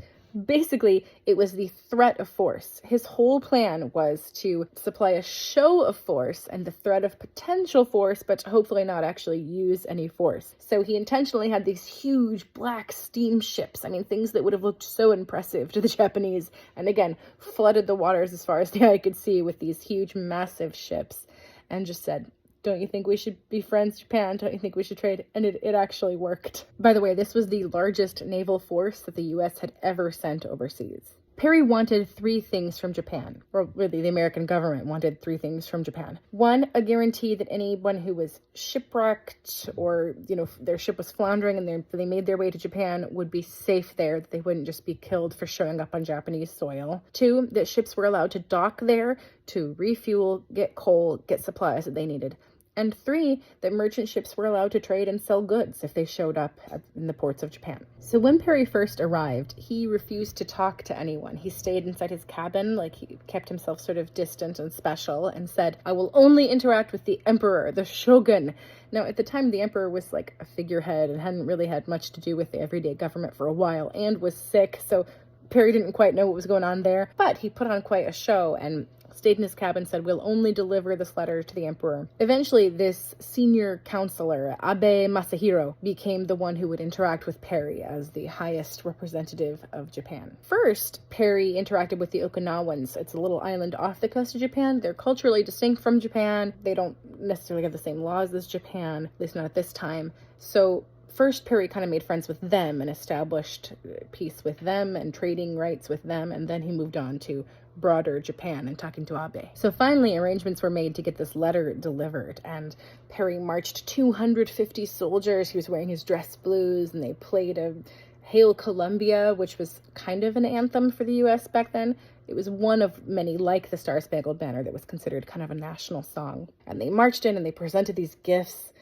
Basically, it was the threat of force. His whole plan was to supply a show of force and the threat of potential force, but hopefully not actually use any force. So he intentionally had these huge black steamships. Things that would have looked so impressive to the Japanese. And again, flooded the waters as far as the eye could see with these huge, massive ships. And just said, don't you think we should be friends, Japan? Don't you think we should trade? And it actually worked. By the way, this was the largest naval force that the U.S. had ever sent overseas. Perry wanted 3 things from Japan, or really the American government wanted 3 things from Japan. 1, a guarantee that anyone who was shipwrecked or, their ship was floundering and they made their way to Japan would be safe there, that they wouldn't just be killed for showing up on Japanese soil. 2, that ships were allowed to dock there to refuel, get coal, get supplies that they needed. And 3, that merchant ships were allowed to trade and sell goods if they showed up in the ports of Japan. So when Perry first arrived, he refused to talk to anyone. He stayed inside his cabin, he kept himself sort of distant and special, and said, I will only interact with the emperor, the shogun. Now, at the time, the emperor was a figurehead and hadn't really had much to do with the everyday government for a while and was sick, so Perry didn't quite know what was going on there, but he put on quite a show and stayed in his cabin, said, we'll only deliver this letter to the emperor. Eventually, this senior counselor, Abe Masahiro, became the one who would interact with Perry as the highest representative of Japan. First, Perry interacted with the Okinawans. It's a little island off the coast of Japan. They're culturally distinct from Japan. They don't necessarily have the same laws as Japan, at least not at this time. So first, Perry kind of made friends with them and established peace with them and trading rights with them, and then he moved on to broader Japan and talking to Abe. So finally, arrangements were made to get this letter delivered, and Perry marched 250 soldiers. He was wearing his dress blues, and they played a Hail Columbia, which was kind of an anthem for the U.S. back then. It was one of many, like the Star-Spangled Banner, that was considered kind of a national song. And they marched in and they presented these gifts,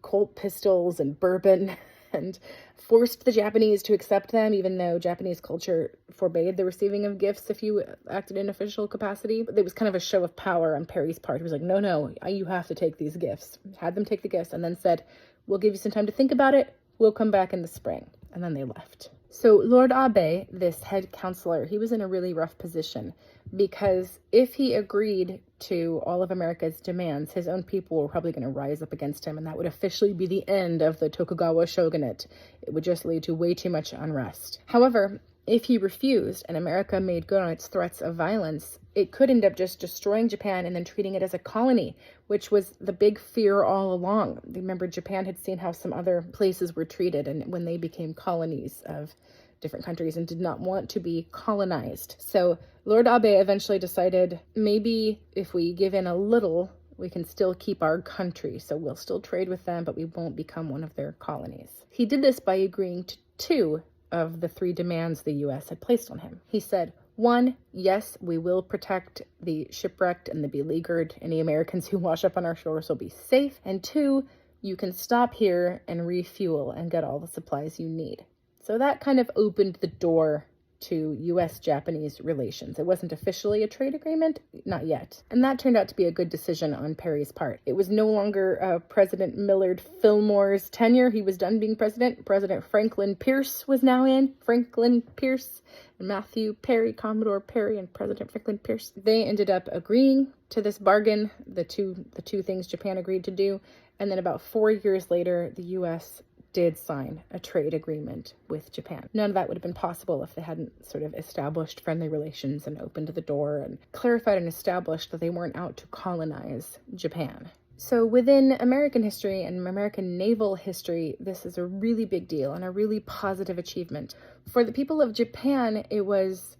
Colt pistols and bourbon, and forced the Japanese to accept them, even though Japanese culture forbade the receiving of gifts if you acted in official capacity. It was kind of a show of power on Perry's part. He was like, no, you have to take these gifts. Had them take the gifts and then said, we'll give you some time to think about it. We'll come back in the spring. And then they left. So Lord Abe, this head counselor, he was in a really rough position because if he agreed to all of America's demands, his own people were probably going to rise up against him, and that would officially be the end of the Tokugawa shogunate. It would just lead to way too much unrest. However, if he refused and America made good on its threats of violence, it could end up just destroying Japan and then treating it as a colony, which was the big fear all along. Remember, Japan had seen how some other places were treated and when they became colonies of different countries and did not want to be colonized. So Lord Abe eventually decided maybe if we give in a little, we can still keep our country. So we'll still trade with them, but we won't become one of their colonies. He did this by agreeing to 2 of the 3 demands the U.S. had placed on him. He said, 1, yes, we will protect the shipwrecked and the beleaguered. Any Americans who wash up on our shores will be safe. And 2, you can stop here and refuel and get all the supplies you need. So that kind of opened the door to U.S.-Japanese relations. It wasn't officially a trade agreement, not yet. And that turned out to be a good decision on Perry's part. It was no longer President Millard Fillmore's tenure. He was done being president. President Franklin Pierce was now in. Franklin Pierce and Matthew Perry, Commodore Perry and President Franklin Pierce. They ended up agreeing to this bargain, the two things Japan agreed to do. And then about 4 years later, the U.S. did sign a trade agreement with Japan. None of that would have been possible if they hadn't sort of established friendly relations and opened the door and clarified and established that they weren't out to colonize Japan. So within American history and American naval history, this is a really big deal and a really positive achievement. For the people of Japan, it was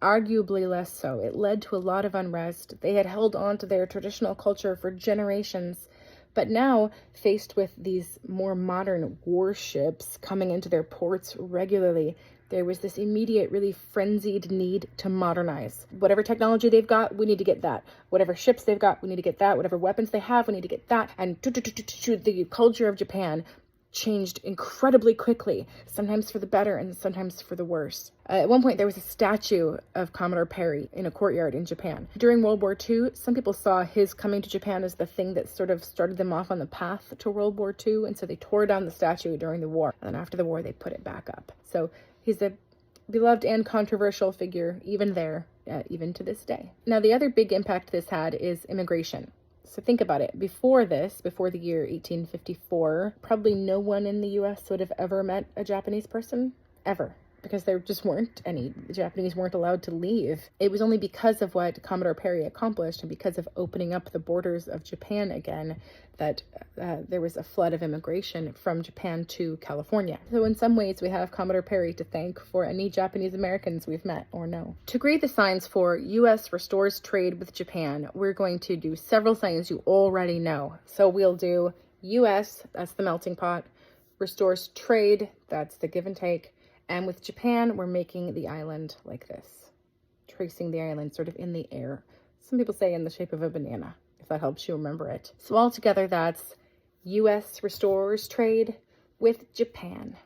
arguably less so. It led to a lot of unrest. They had held on to their traditional culture for generations. But now, faced with these more modern warships coming into their ports regularly, there was this immediate, really frenzied need to modernize. Whatever technology they've got, we need to get that. Whatever ships they've got, we need to get that. Whatever weapons they have, we need to get that. And the culture of Japan changed incredibly quickly, sometimes for the better and sometimes for the worse. At one point, there was a statue of Commodore Perry in a courtyard in Japan. During World War II, some people saw his coming to Japan as the thing that sort of started them off on the path to World War II, and so they tore down the statue during the war. And then after the war, they put it back up. So he's a beloved and controversial figure, even there, even to this day. Now, the other big impact this had is immigration. So think about it. Before the year 1854, probably no one in the U.S. would have ever met a Japanese person, ever, because there just weren't any. The Japanese weren't allowed to leave. It was only because of what Commodore Perry accomplished and because of opening up the borders of Japan again that there was a flood of immigration from Japan to California. So in some ways, we have Commodore Perry to thank for any Japanese Americans we've met or know. To grade the signs for U.S. restores trade with Japan, we're going to do several things you already know. So we'll do U.S., that's the melting pot, restores trade, that's the give and take, and with Japan, we're making the island like this, tracing the island sort of in the air. Some people say in the shape of a banana, if that helps you remember it. So altogether, that's U.S. restores trade with Japan.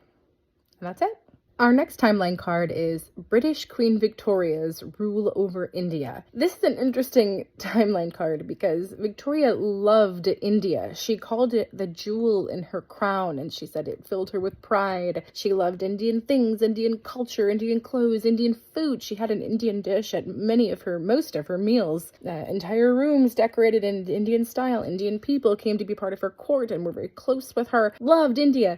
And that's it. Our next timeline card is British Queen Victoria's rule over India. This is an interesting timeline card because Victoria loved India. She called it the jewel in her crown, and she said it filled her with pride. She loved Indian things, Indian culture, Indian clothes, Indian food. She had an Indian dish at most of her meals. Entire rooms decorated in Indian style. Indian people came to be part of her court and were very close with her. Loved India.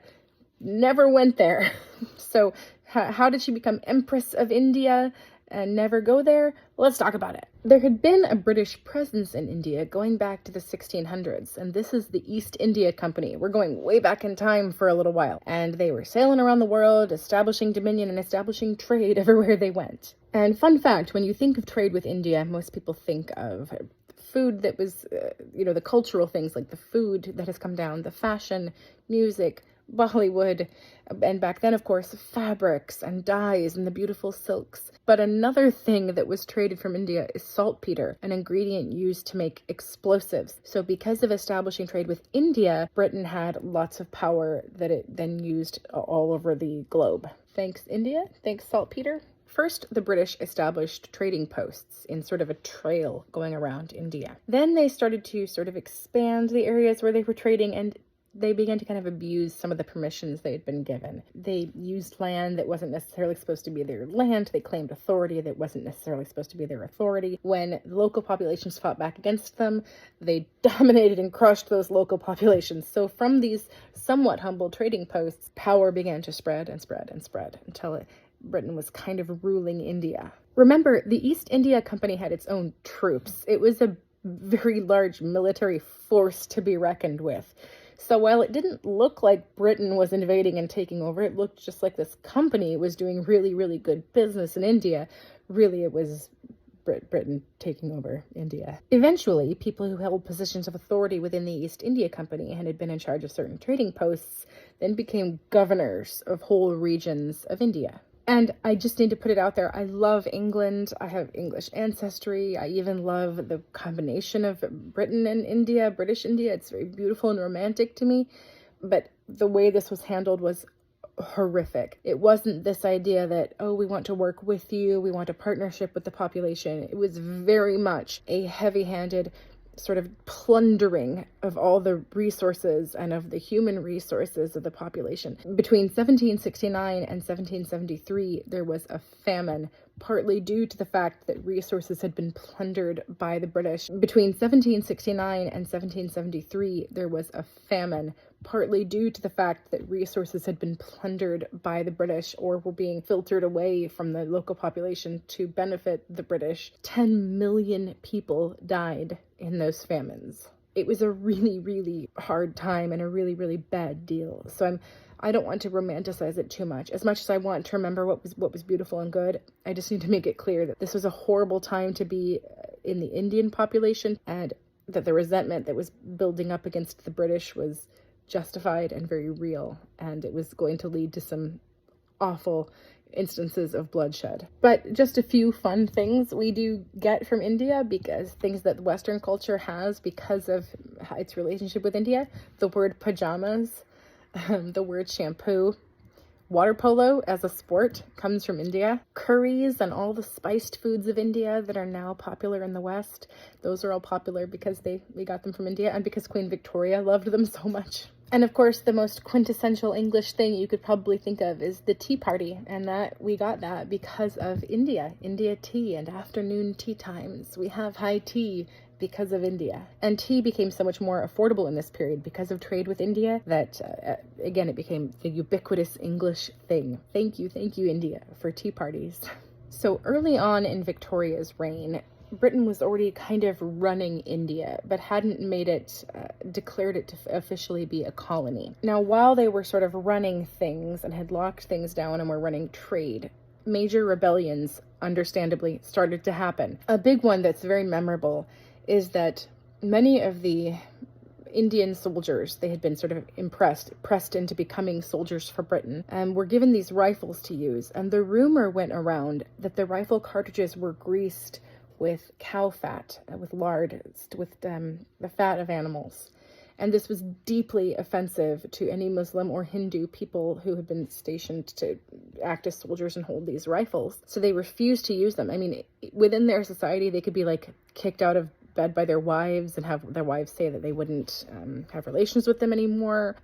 Never went there. So how did she become Empress of India and never go there? Let's talk about it. There had been a British presence in India going back to the 1600s, and this is the East India Company. We're going way back in time for a little while. And they were sailing around the world, establishing dominion and establishing trade everywhere they went. And fun fact, when you think of trade with India, most people think of food that was, the cultural things like the food that has come down, the fashion, music, Bollywood, and back then, of course, fabrics and dyes and the beautiful silks. But another thing that was traded from India is saltpeter, an ingredient used to make explosives. So because of establishing trade with India, Britain had lots of power that it then used all over the globe. Thanks, India. Thanks, saltpeter. First, the British established trading posts in sort of a trail going around India. Then they started to sort of expand the areas where they were trading, and they began to kind of abuse some of the permissions they had been given. They used land that wasn't necessarily supposed to be their land. They claimed authority that wasn't necessarily supposed to be their authority. When local populations fought back against them, they dominated and crushed those local populations. So from these somewhat humble trading posts, power began to spread and spread and spread until Britain was kind of ruling India. Remember, the East India Company had its own troops. It was a very large military force to be reckoned with. So while it didn't look like Britain was invading and taking over, it looked just like this company was doing really, really good business in India. Really, it was Britain taking over India. Eventually, people who held positions of authority within the East India Company and had been in charge of certain trading posts then became governors of whole regions of India. And I just need to put it out there. I love England. I have English ancestry. I even love the combination of Britain and India, British India. It's very beautiful and romantic to me. But the way this was handled was horrific. It wasn't this idea that, oh, we want to work with you, we want a partnership with the population. It was very much a heavy-handed sort of plundering of all the resources and of the human resources of the population. Between 1769 and 1773, there was a famine, partly due to the fact that resources had been plundered by the British. Between 1769 and 1773, there was a famine, partly due to the fact that resources had been plundered by the British or were being filtered away from the local population to benefit the British. 10 million people died in those famines. It was a really, really hard time and a really, really bad deal. So I don't want to romanticize it too much. As much as I want to remember what was beautiful and good, I just need to make it clear that this was a horrible time to be in the Indian population, and that the resentment that was building up against the British was justified and very real, and it was going to lead to some awful instances of bloodshed. But just a few fun things we do get from India, because things that Western culture has because of its relationship with India: the word pajamas, the word shampoo, water polo as a sport comes from India, curries and all the spiced foods of India that are now popular in the West. Those are all popular because we got them from India and because Queen Victoria loved them so much. And of course, the most quintessential English thing you could probably think of is the tea party, and that we got that because of India tea and afternoon tea times. We have high tea because of India. And tea became so much more affordable in this period because of trade with India that, again, it became the ubiquitous English thing. Thank you, India, for tea parties. So early on in Victoria's reign, Britain was already kind of running India, but hadn't declared it to officially be a colony. Now, while they were sort of running things and had locked things down and were running trade, major rebellions, understandably, started to happen. A big one that's very memorable is that many of the Indian soldiers, they had been sort of pressed into becoming soldiers for Britain, and were given these rifles to use. And the rumor went around that the rifle cartridges were greased with cow fat, with lard, with the fat of animals. And this was deeply offensive to any Muslim or Hindu people who had been stationed to act as soldiers and hold these rifles. So they refused to use them. I mean, within their society, they could be like kicked out of bed by their wives and have their wives say that they wouldn't have relations with them anymore.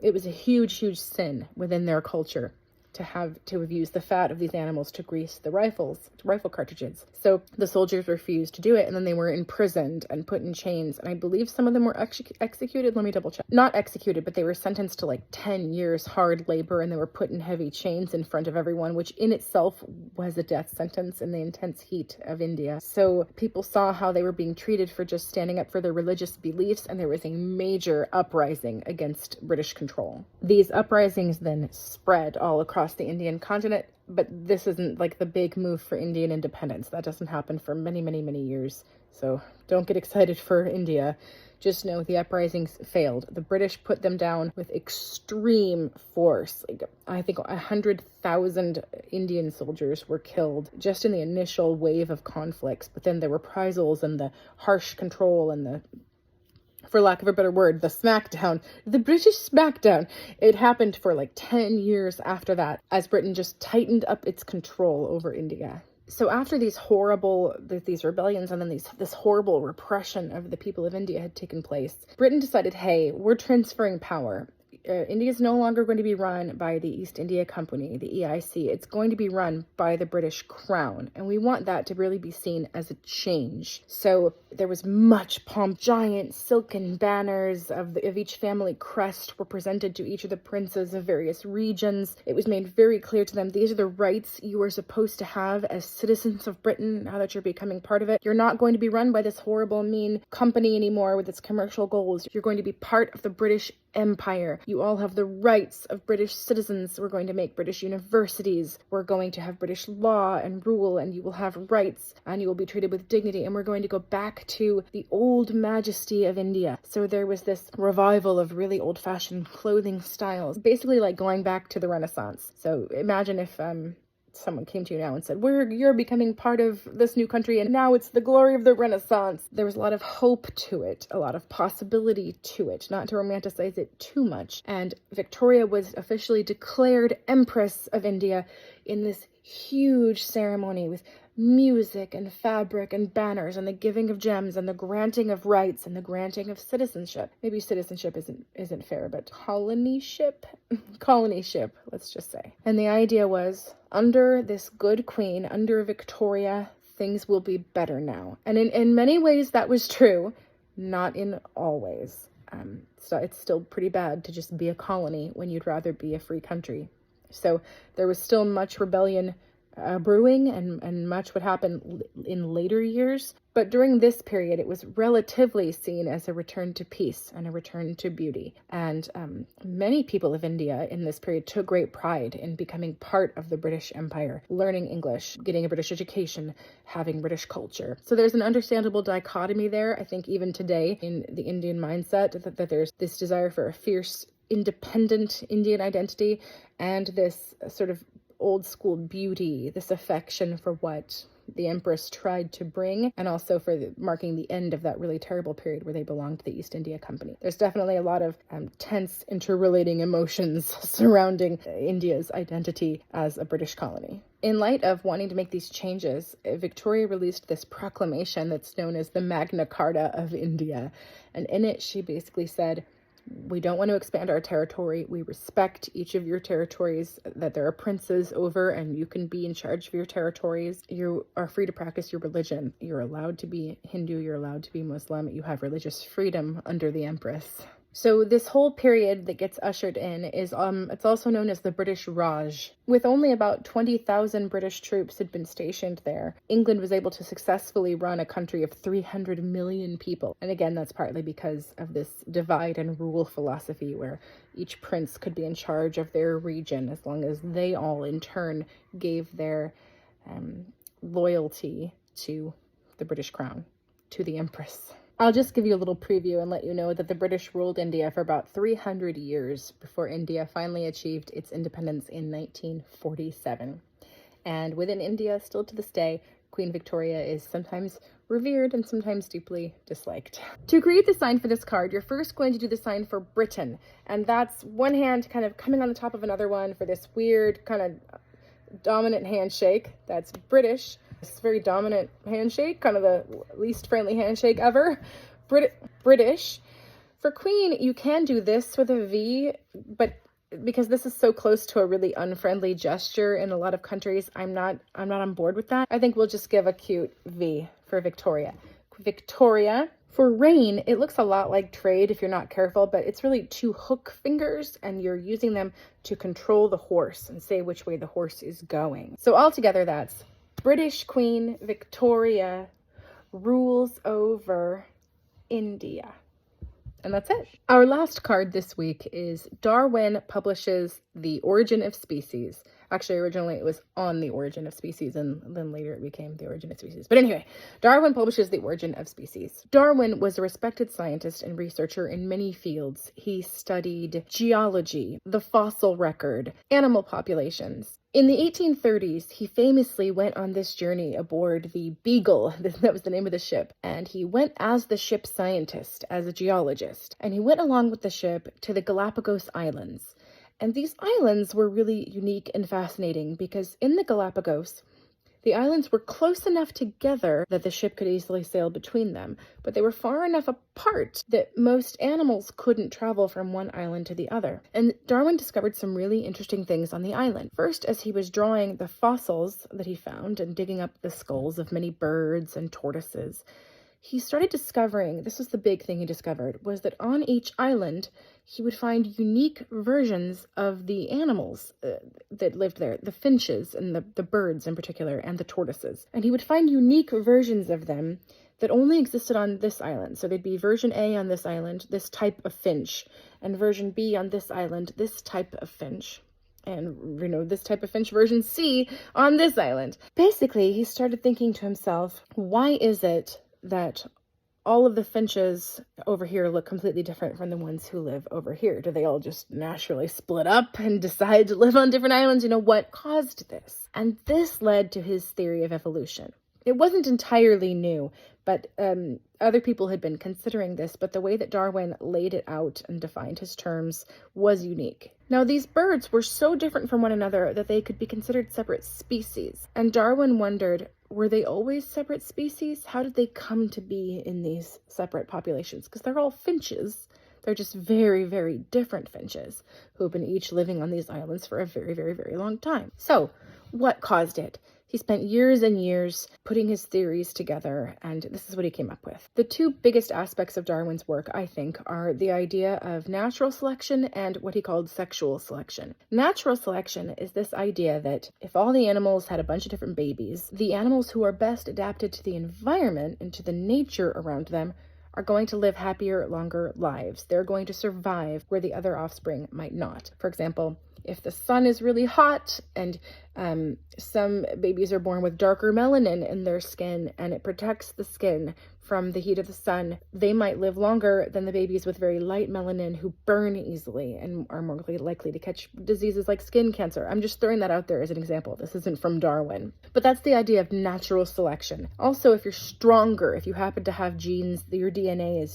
It was a huge, huge sin within their culture to have used the fat of these animals to grease the rifle cartridges. So the soldiers refused to do it, and then they were imprisoned and put in chains. And I believe some of them were executed. Let me double check. Not executed, but they were sentenced to like 10 years hard labor, and they were put in heavy chains in front of everyone, which in itself was a death sentence in the intense heat of India. So people saw how they were being treated for just standing up for their religious beliefs, and there was a major uprising against British control. These uprisings then spread all across the Indian continent, but this isn't like the big move for Indian independence. That doesn't happen for many, many, many years. So don't get excited for India. Just know the uprisings failed. The British put them down with extreme force. Like, I think 100,000 Indian soldiers were killed just in the initial wave of conflicts. But then the reprisals and the harsh control and the, for lack of a better word, the smackdown, the British smackdown, it happened for like 10 years after that, as Britain just tightened up its control over India. So after these rebellions and then this horrible repression of the people of India had taken place, Britain decided, hey, we're transferring power. India is no longer going to be run by the East India Company, the EIC. It's going to be run by the British Crown. And we want that to really be seen as a change. So there was much pomp. Giant silken banners of each family crest were presented to each of the princes of various regions. It was made very clear to them, these are the rights you are supposed to have as citizens of Britain now that you're becoming part of it. You're not going to be run by this horrible, mean company anymore with its commercial goals. You're going to be part of the British Empire. You all have the rights of British citizens. We're going to make British universities. We're going to have British law and rule, and you will have rights, and you will be treated with dignity, and we're going to go back to the old majesty of India. So there was this revival of really old-fashioned clothing styles, basically like going back to the Renaissance. So imagine if someone came to you now and said, you're becoming part of this new country, and now it's the glory of the Renaissance. There was a lot of hope to it, a lot of possibility to it, not to romanticize it too much. And Victoria was officially declared Empress of India in this huge ceremony with music and fabric and banners and the giving of gems and the granting of rights and the granting of citizenship. Maybe citizenship isn't fair, but colonyship, let's just say. And the idea was, under this good queen, under Victoria, things will be better now. And in many ways that was true, not in all ways. So it's still pretty bad to just be a colony when you'd rather be a free country. So there was still much rebellion brewing, and much would happen in later years. But during this period, it was relatively seen as a return to peace and a return to beauty. And many people of India in this period took great pride in becoming part of the British Empire, learning English, getting a British education, having British culture. So there's an understandable dichotomy there, I think, even today in the Indian mindset, that there's this desire for a fierce, independent Indian identity and this sort of old school beauty, this affection for what the Empress tried to bring, and also for marking the end of that really terrible period where they belonged to the East India Company. There's definitely a lot of tense interrelating emotions surrounding India's identity as a British colony. In light of wanting to make these changes, Victoria released this proclamation that's known as the Magna Carta of India. And in it, she basically said, we don't want to expand our territory. We respect each of your territories, that there are princes over and you can be in charge of your territories. You are free to practice your religion. You're allowed to be Hindu. You're allowed to be Muslim. You have religious freedom under the Empress. So this whole period that gets ushered in is, it's also known as the British Raj. With only about 20,000 British troops had been stationed there, England was able to successfully run a country of 300 million people. And again, that's partly because of this divide and rule philosophy where each prince could be in charge of their region as long as they all in turn gave their loyalty to the British Crown, to the Empress. I'll just give you a little preview and let you know that the British ruled India for about 300 years before India finally achieved its independence in 1947. And within India, still to this day, Queen Victoria is sometimes revered and sometimes deeply disliked. To create the sign for this card, you're first going to do the sign for Britain, and that's one hand kind of coming on the top of another one for this weird kind of dominant handshake. That's British. This very dominant handshake, kind of the least friendly handshake ever. British. For Queen, you can do this with a V, but because this is so close to a really unfriendly gesture in a lot of countries, I'm not on board with that. I think we'll just give a cute V for Victoria. Victoria. For rein, it looks a lot like trade if you're not careful, but it's really two hook fingers, and you're using them to control the horse and say which way the horse is going. So altogether, that's British Queen Victoria rules over India. And that's it. Our last card this week is Darwin publishes The Origin of Species. Actually, originally it was On the Origin of Species, and then later it became The Origin of Species. But anyway, Darwin publishes The Origin of Species. Darwin was a respected scientist and researcher in many fields. He studied geology, the fossil record, animal populations. In the 1830s, he famously went on this journey aboard the Beagle, that was the name of the ship, and he went as the ship's scientist, as a geologist, and he went along with the ship to the Galapagos Islands. And these islands were really unique and fascinating because in the Galapagos, the islands were close enough together that the ship could easily sail between them, but they were far enough apart that most animals couldn't travel from one island to the other. And Darwin discovered some really interesting things on the island. First, as he was drawing the fossils that he found and digging up the skulls of many birds and tortoises, he started discovering, this was the big thing he discovered, was that on each island, he would find unique versions of the animals that lived there, the finches and the birds in particular, and the tortoises. And he would find unique versions of them that only existed on this island. So there'd be version A on this island, this type of finch, and version B on this island, this type of finch. And, this type of finch version C on this island. Basically, he started thinking to himself, why is it that all of the finches over here look completely different from the ones who live over here? Do they all just naturally split up and decide to live on different islands? What caused this? And this led to his theory of evolution. It wasn't entirely new, but other people had been considering this, but the way that Darwin laid it out and defined his terms was unique. Now, these birds were so different from one another that they could be considered separate species. And Darwin wondered, were they always separate species? How did they come to be in these separate populations? Because they're all finches. They're just very, very different finches who have been each living on these islands for a very, very, very long time. So, what caused it? He spent years and years putting his theories together, and this is what he came up with. The two biggest aspects of Darwin's work, I think, are the idea of natural selection and what he called sexual selection. Natural selection is this idea that if all the animals had a bunch of different babies, the animals who are best adapted to the environment and to the nature around them are going to live happier, longer lives. They're going to survive where the other offspring might not. For example, if the sun is really hot and some babies are born with darker melanin in their skin and it protects the skin from the heat of the sun, they might live longer than the babies with very light melanin who burn easily and are more likely to catch diseases like skin cancer. I'm just throwing that out there as an example. This isn't from Darwin. But that's the idea of natural selection. Also, if you're stronger, if you happen to have genes, your DNA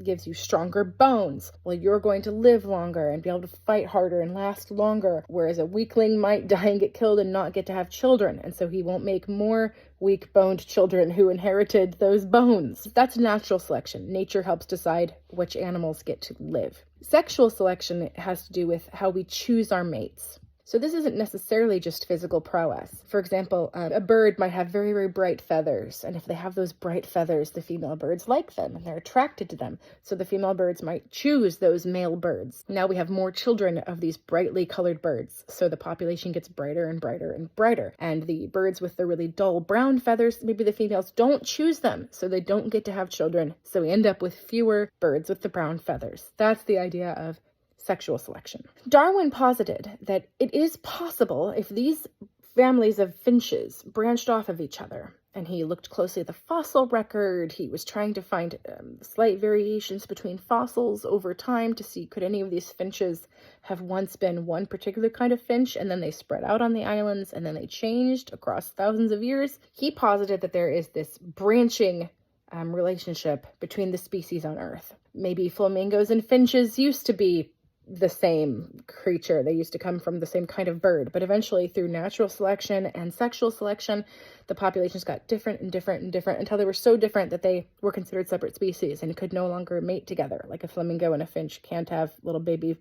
gives you stronger bones, well, you're going to live longer and be able to fight harder and last longer, whereas a weakling might die and get killed and not get to have children, and so he won't make more weak-boned children who inherited those bones. That's natural selection. Nature helps decide which animals get to live. Sexual selection has to do with how we choose our mates. So this isn't necessarily just physical prowess. For example, a bird might have very, very bright feathers, and if they have those bright feathers, the female birds like them, and they're attracted to them. So the female birds might choose those male birds. Now we have more children of these brightly colored birds, so the population gets brighter and brighter and brighter. And the birds with the really dull brown feathers, maybe the females don't choose them, so they don't get to have children. So we end up with fewer birds with the brown feathers. That's the idea of sexual selection. Darwin posited that it is possible if these families of finches branched off of each other and he looked closely at the fossil record. He was trying to find slight variations between fossils over time to see could any of these finches have once been one particular kind of finch, and then they spread out on the islands, and then they changed across thousands of years. He posited that there is this branching relationship between the species on Earth. Maybe flamingos and finches used to be the same creature. They used to come from the same kind of bird, but eventually through natural selection and sexual selection, the populations got different and different and different until they were so different that they were considered separate species and could no longer mate together. Like a flamingo and a finch can't have little baby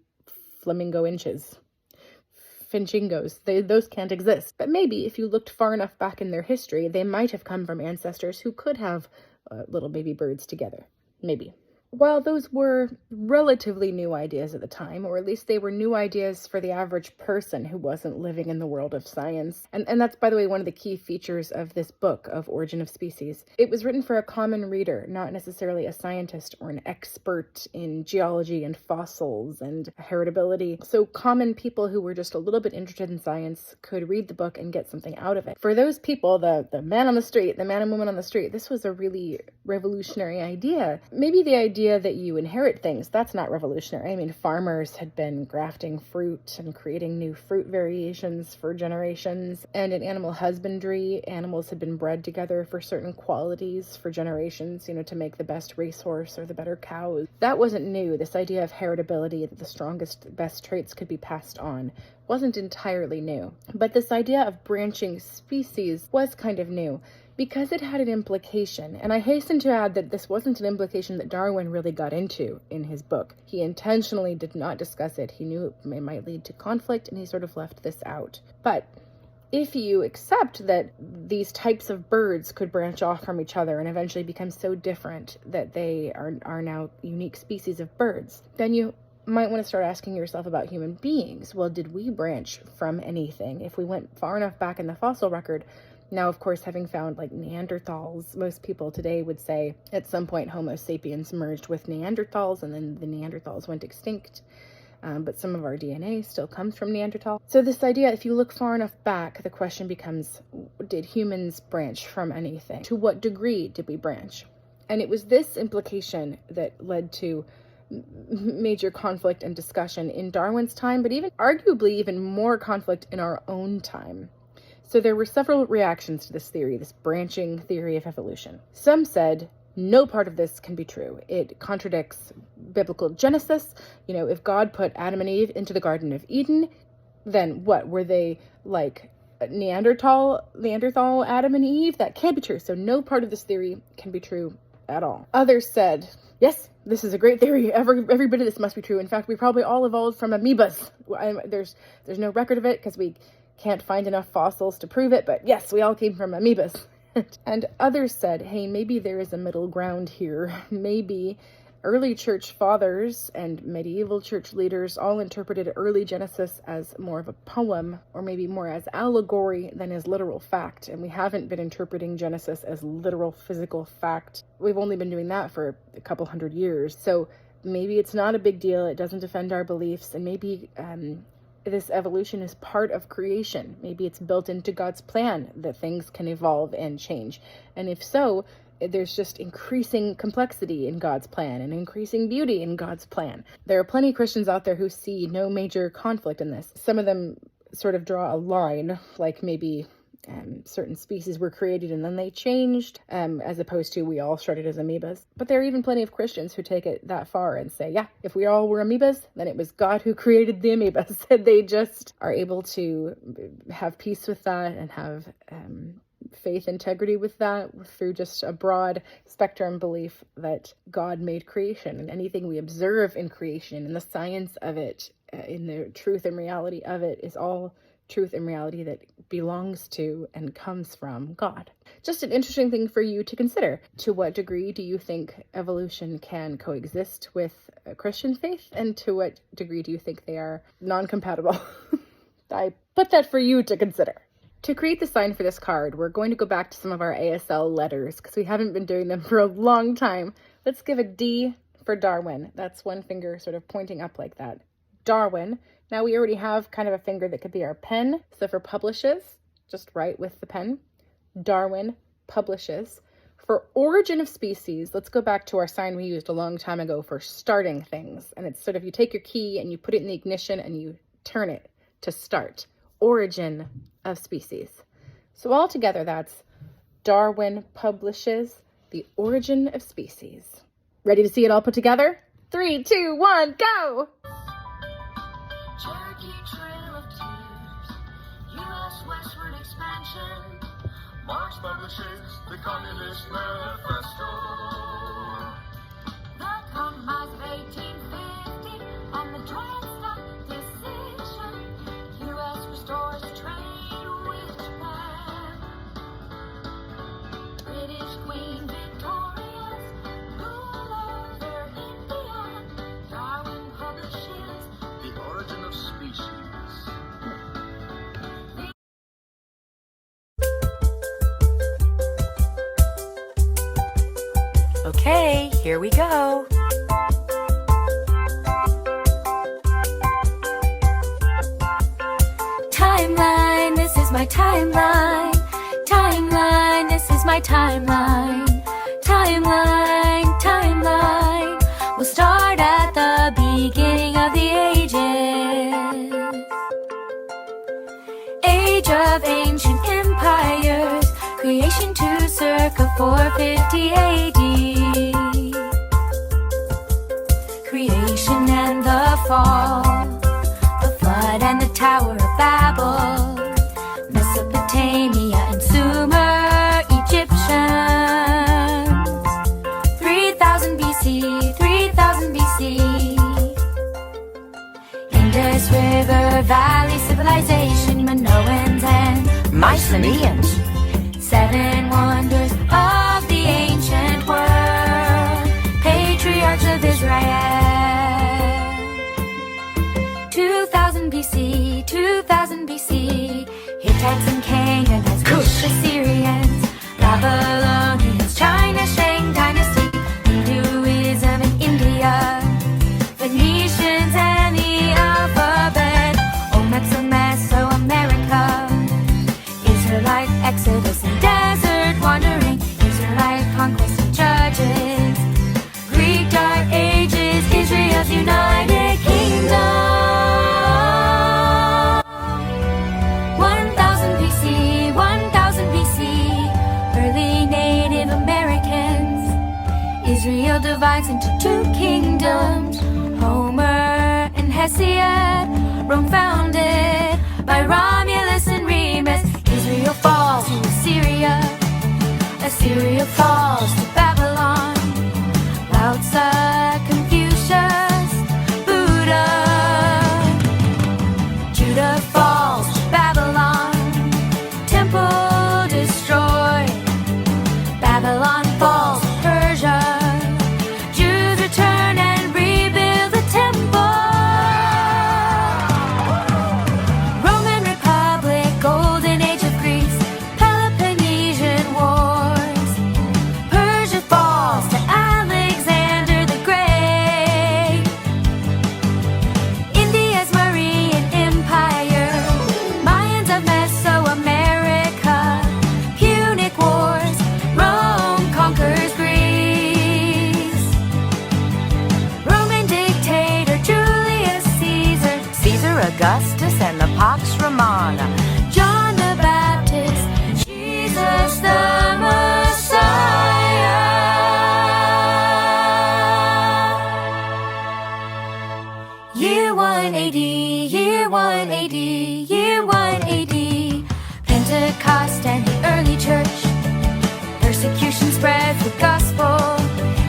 flamingo inches. Finchingos, those can't exist. But maybe if you looked far enough back in their history, they might have come from ancestors who could have little baby birds together. Maybe. While those were relatively new ideas at the time, or at least they were new ideas for the average person who wasn't living in the world of science, and that's, by the way, one of the key features of this book of Origin of Species. It was written for a common reader, not necessarily a scientist or an expert in geology and fossils and heritability. So common people who were just a little bit interested in science could read the book and get something out of it. For those people, the man on the street, the man and woman on the street, this was a really revolutionary idea. Maybe the idea that you inherit things, that's not revolutionary. I mean, farmers had been grafting fruit and creating new fruit variations for generations. And in animal husbandry, animals had been bred together for certain qualities for generations, to make the best racehorse or the better cows. That wasn't new. This idea of heritability, that the strongest, best traits could be passed on, wasn't entirely new. But this idea of branching species was kind of new, because it had an implication, and I hasten to add that this wasn't an implication that Darwin really got into in his book. He intentionally did not discuss it. He knew it might lead to conflict, and he sort of left this out. But if you accept that these types of birds could branch off from each other and eventually become so different that they are now unique species of birds, then you might want to start asking yourself about human beings. Well, did we branch from anything? If we went far enough back in the fossil record, now, of course, having found like Neanderthals, most people today would say at some point Homo sapiens merged with Neanderthals and then the Neanderthals went extinct. But some of our DNA still comes from Neanderthal. So this idea, if you look far enough back, the question becomes, did humans branch from anything? To what degree did we branch? And it was this implication that led to major conflict and discussion in Darwin's time, but even arguably even more conflict in our own time. So there were several reactions to this theory, this branching theory of evolution. Some said, no part of this can be true. It contradicts biblical Genesis. If God put Adam and Eve into the Garden of Eden, then what? Were they like Neanderthal Adam and Eve? That can't be true. So no part of this theory can be true at all. Others said, yes, this is a great theory. Every bit of this must be true. In fact, we probably all evolved from amoebas. There's no record of it because we can't find enough fossils to prove it, but yes, we all came from amoebas. And others said, hey, maybe there is a middle ground here. Maybe early church fathers and medieval church leaders all interpreted early Genesis as more of a poem, or maybe more as allegory than as literal fact. And we haven't been interpreting Genesis as literal physical fact. We've only been doing that for a couple hundred years. So maybe it's not a big deal. It doesn't offend our beliefs. And maybe this evolution is part of creation. Maybe it's built into God's plan that things can evolve and change. And if so, there's just increasing complexity in God's plan and increasing beauty in God's plan. There are plenty of Christians out there who see no major conflict in this. Some of them sort of draw a line, like maybe certain species were created and then they changed, as opposed to we all started as amoebas. But there are even plenty of Christians who take it that far and say, yeah, if we all were amoebas, then it was God who created the amoebas. And they just are able to have peace with that and have faith integrity with that through just a broad spectrum belief that God made creation, and anything we observe in creation and the science of it, in the truth and reality of it, is all truth and reality that belongs to and comes from God. Just an interesting thing for you to consider. To what degree do you think evolution can coexist with a Christian faith, and to what degree do you think they are non-compatible? I put that for you to consider. To create the sign for this card, we're going to go back to some of our ASL letters because we haven't been doing them for a long time. Let's give a D for Darwin. That's one finger sort of pointing up like that. Darwin. Now we already have kind of a finger that could be our pen. So for publishes, just write with the pen. Darwin, publishes. For origin of species, let's go back to our sign we used a long time ago for starting things. And it's sort of, you take your key and you put it in the ignition and you turn it to start. Origin of species. So altogether, that's Darwin publishes The Origin of Species. Ready to see it all put together? 3, 2, 1, go! Cherokee Trail of Tears, U.S. Westward Expansion. Marx publishes the Communist Manifesto. The compromise of 1850 and the Dred decision. U.S. restores trade with Japan. British Queen Victoria's rule over India. Darwin publishes The Origin of Species. Okay, here we go. Timeline, this is my timeline. Timeline, this is my timeline. Timeline, timeline. We'll start at the beginning of the ages. Age of ancient empires. Creation to circa 450 AD. Creation and the fall. The flood and the Tower of Babel. Mesopotamia and Sumer Egyptians. 3000 BC, 3000 BC. Indus River Valley civilization, Minoans and Mycenaeans. 7 wonders of the ancient world, patriarchs of Israel. 2000 BC, 2000 BC, Hittites and Canaanites, Kush, Assyrians, Babylonians, China, Shang Dynasty, Hinduism in India, Phoenicians and the alphabet, Olmecs of Mesoamerica, Israelite Exodus and desert wandering, Israelite conquest and judges, Greek Dark Ages, Israel's United Kingdom. 1000 BC, 1000 BC, early Native Americans. Israel divides into 2 kingdoms, Homer and Hesiod. Rome founded by Romulus and Remus. Israel falls to Assyria. Assyria falls to Babylon. Lao Tzu, Confucius, Buddha. Judah falls to Babylon. Temple destroyed. Babylon falls to Persia. Jews return and rebuild the temple. Roman Republic, Golden Age of Greece, Peloponnesian Wars. Persia falls to Alexander the Great. India's Mauryan Empire, Mayans of Mesoamerica, Punic Wars, Rome conquers Greece. Roman dictator Julius Caesar, Caesar Augustus and the Pax Romana, John the Baptist, Jesus the Messiah. Year 1 AD, year 1 AD, year 1 AD, Pentecost and the early church. Persecution spreads the gospel.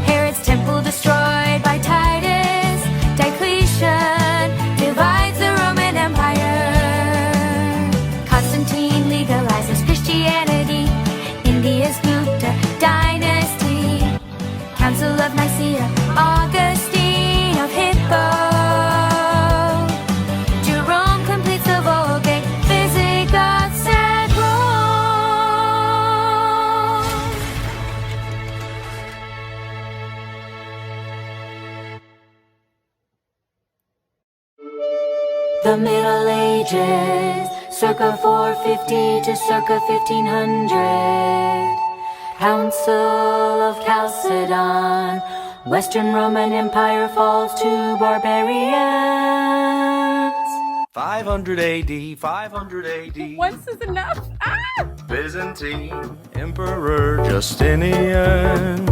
Herod's temple destroyed by Titus. Diocletian divides the Roman Empire. Constantine legalizes Christianity. India's Gupta dynasty. Council of Nicaea, Augustine of Hippo. Jerome completes the Vulgate. Visigoths at Rome. The Middle Ages, circa 450 to circa 1500. Council of Chalcedon. Western Roman Empire falls to barbarians. 500 AD, 500 AD. Once is enough. Ah! Byzantine Emperor Justinian.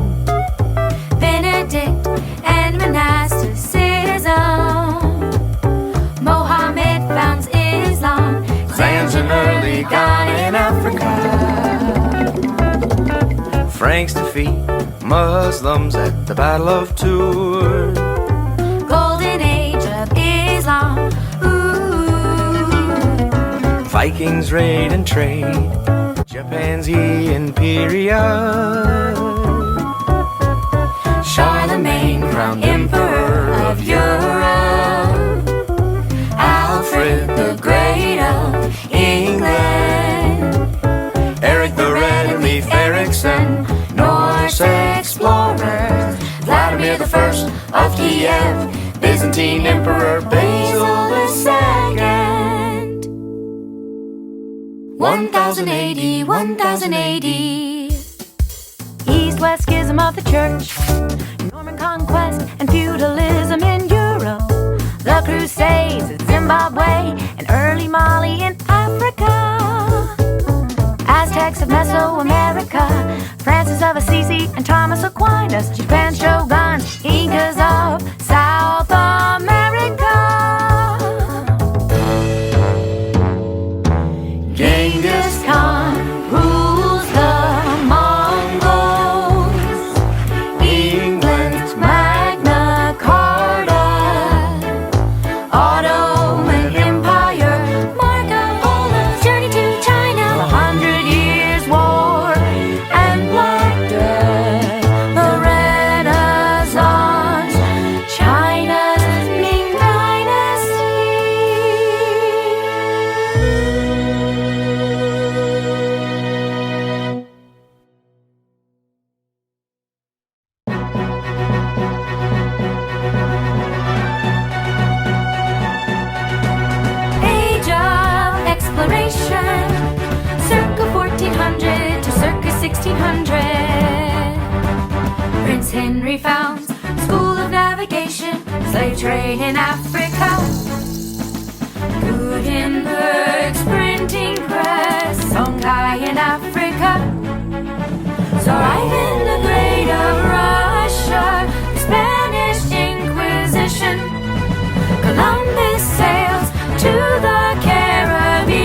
Benedict and monasticism. Mohammed founds Islam. Sands in early Ghana in Africa. Franks defeat Muslims at the Battle of Tours. Golden Age of Islam. Ooh. Vikings raid and trade. Japan's Imperial. Charlemagne crowned Emperor of Europe. Alfred the Great of England. Eric the Red and Leif Erikson. Norse explorers. Vladimir the First of Kiev. Byzantine Emperor Basil the Second. 1000 AD, 1000 AD. East-West schism of the church. Norman conquest and feudalism in Europe. The Crusades in Zimbabwe and early Mali in Africa. Aztecs of Mesoamerica. Francis of Assisi and Thomas Aquinas. Japan's shoguns, Incas of South America. Genghis Khan rules the Mongols. England's Magna Carta. Ottoman Empire. Marco Polo's journey to China. The 100 Years' War and Black Death. The Renaissance. China's Ming Dynasty. Age of exploration, circa 1400 to circa 1600. Prince Henry founds School of Navigation, slave trade in Africa. Gutenberg's printing press, Songhai in Africa. Tsar Ivan the Great of Russia, the Spanish Inquisition. Columbus sails to the Caribbean.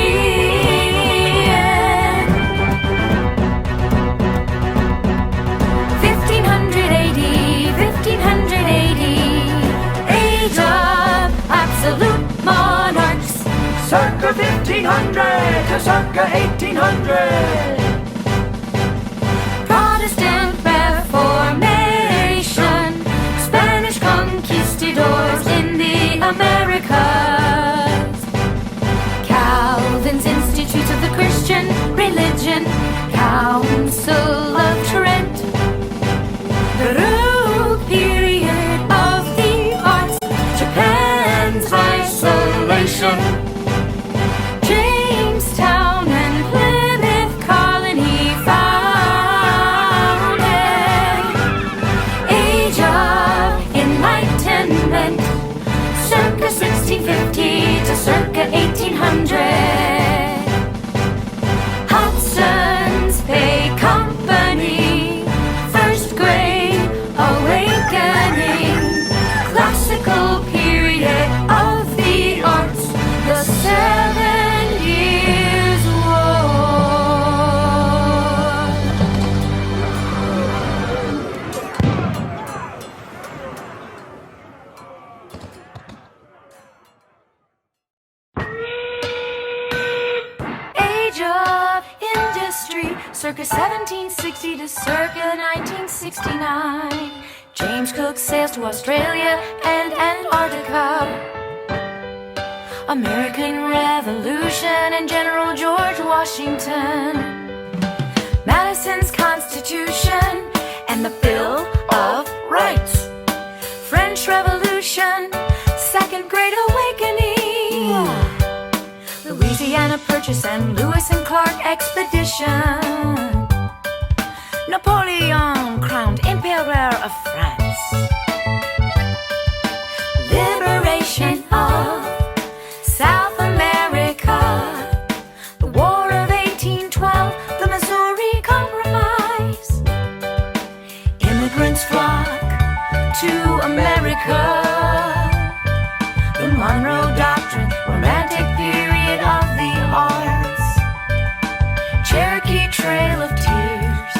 1500 AD, 1500 AD. Age of absolute monarchs. circa 1500 to circa 1800. Protestant Reformation. Spanish conquistadors in the Americas. Calvin's Institutes of the Christian Religion. Council of Trent. The Baroque period of the arts. Japan's isolation. Jamestown and Plymouth Colony founded. Age of Enlightenment, circa 1650 to circa 1800. Hudson's Bay Company, first great awakening. Classical period of the arts, the 7 Years' War. Age of industry, circa 1760 to circa 1969. James Cook sails to Australia and Antarctica. American Revolution and General George Washington. Madison's Constitution and the Bill of Rights. French Revolution, Second Great Awakening. Louisiana Purchase and Lewis and Clark Expedition. Napoleon crowned Emperor of France. Liberation of South America. The War of 1812, the Missouri Compromise. Immigrants flock to America. The Monroe Doctrine, romantic period of the arts. Cherokee Trail of Tears,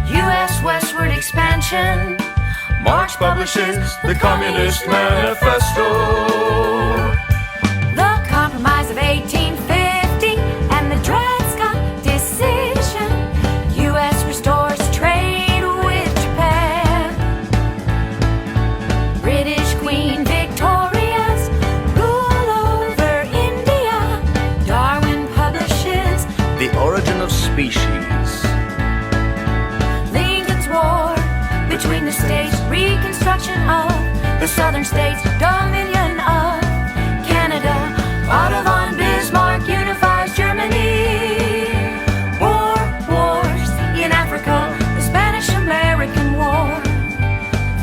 U.S. Westward Expansion. Marx publishes the Communist Manifesto. The Compromise of 1850 and the Dred decision. U.S. restores trade with Japan. British Queen Victoria's rule over India. Darwin publishes The Origin of Species. Lincoln's War between the states. Reconstruction of the southern states. Dominion of Canada. Otto von Bismarck unifies Germany. Wars in Africa. The Spanish-American War.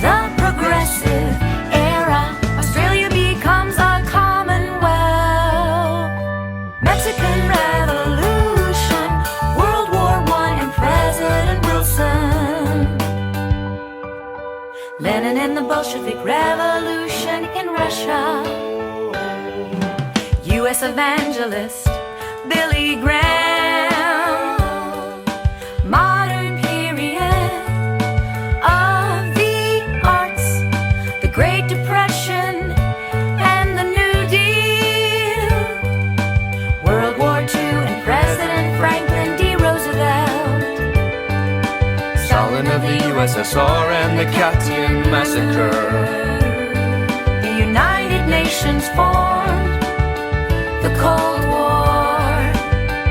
The Progressive Era. Australia becomes a commonwealth. Mexican Revolution. World War I and President Wilson. Lenin and the Bolshevik Revolution in Russia. U.S. evangelist Billy Graham. Modern period of the arts. The Great Depression and the New Deal. World War II and President Franklin D. Roosevelt. Stalin of the USSR and the Katyn Massacre. The United Nations formed. The Cold War.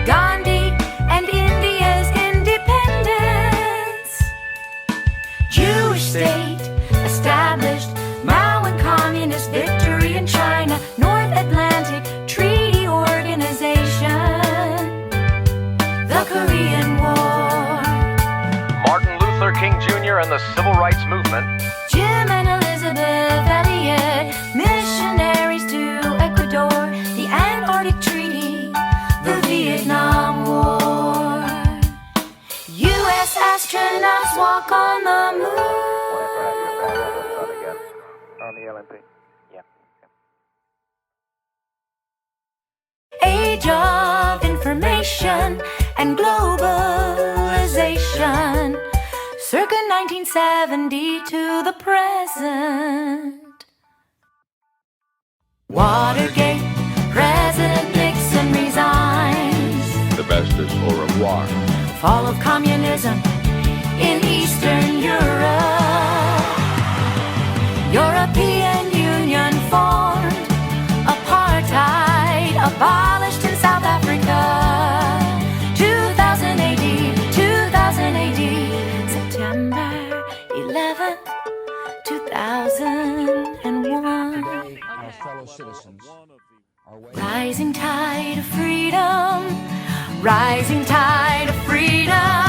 Gandhi and India's independence. Jewish state established. Mao and communist victory in China. North Atlantic Treaty Organization. The Korean War. Martin Luther King Jr. and the Civil Rights Movement. Jim and Elizabeth Elliot, missionaries to Ecuador, the Antarctic Treaty, the Vietnam War. U.S. astronauts walk on the moon. On the LMP. Yeah. Age of information and globalization. Circa 1970 to the present. Watergate, President Nixon resigns. The best is au revoir. Fall of communism in Eastern Europe. European Union formed. Apartheid abolished in South Africa. 2000 AD, 2000 AD, September 11th, 2001. Our fellow citizens are waiting. Rising tide of freedom, rising tide of freedom.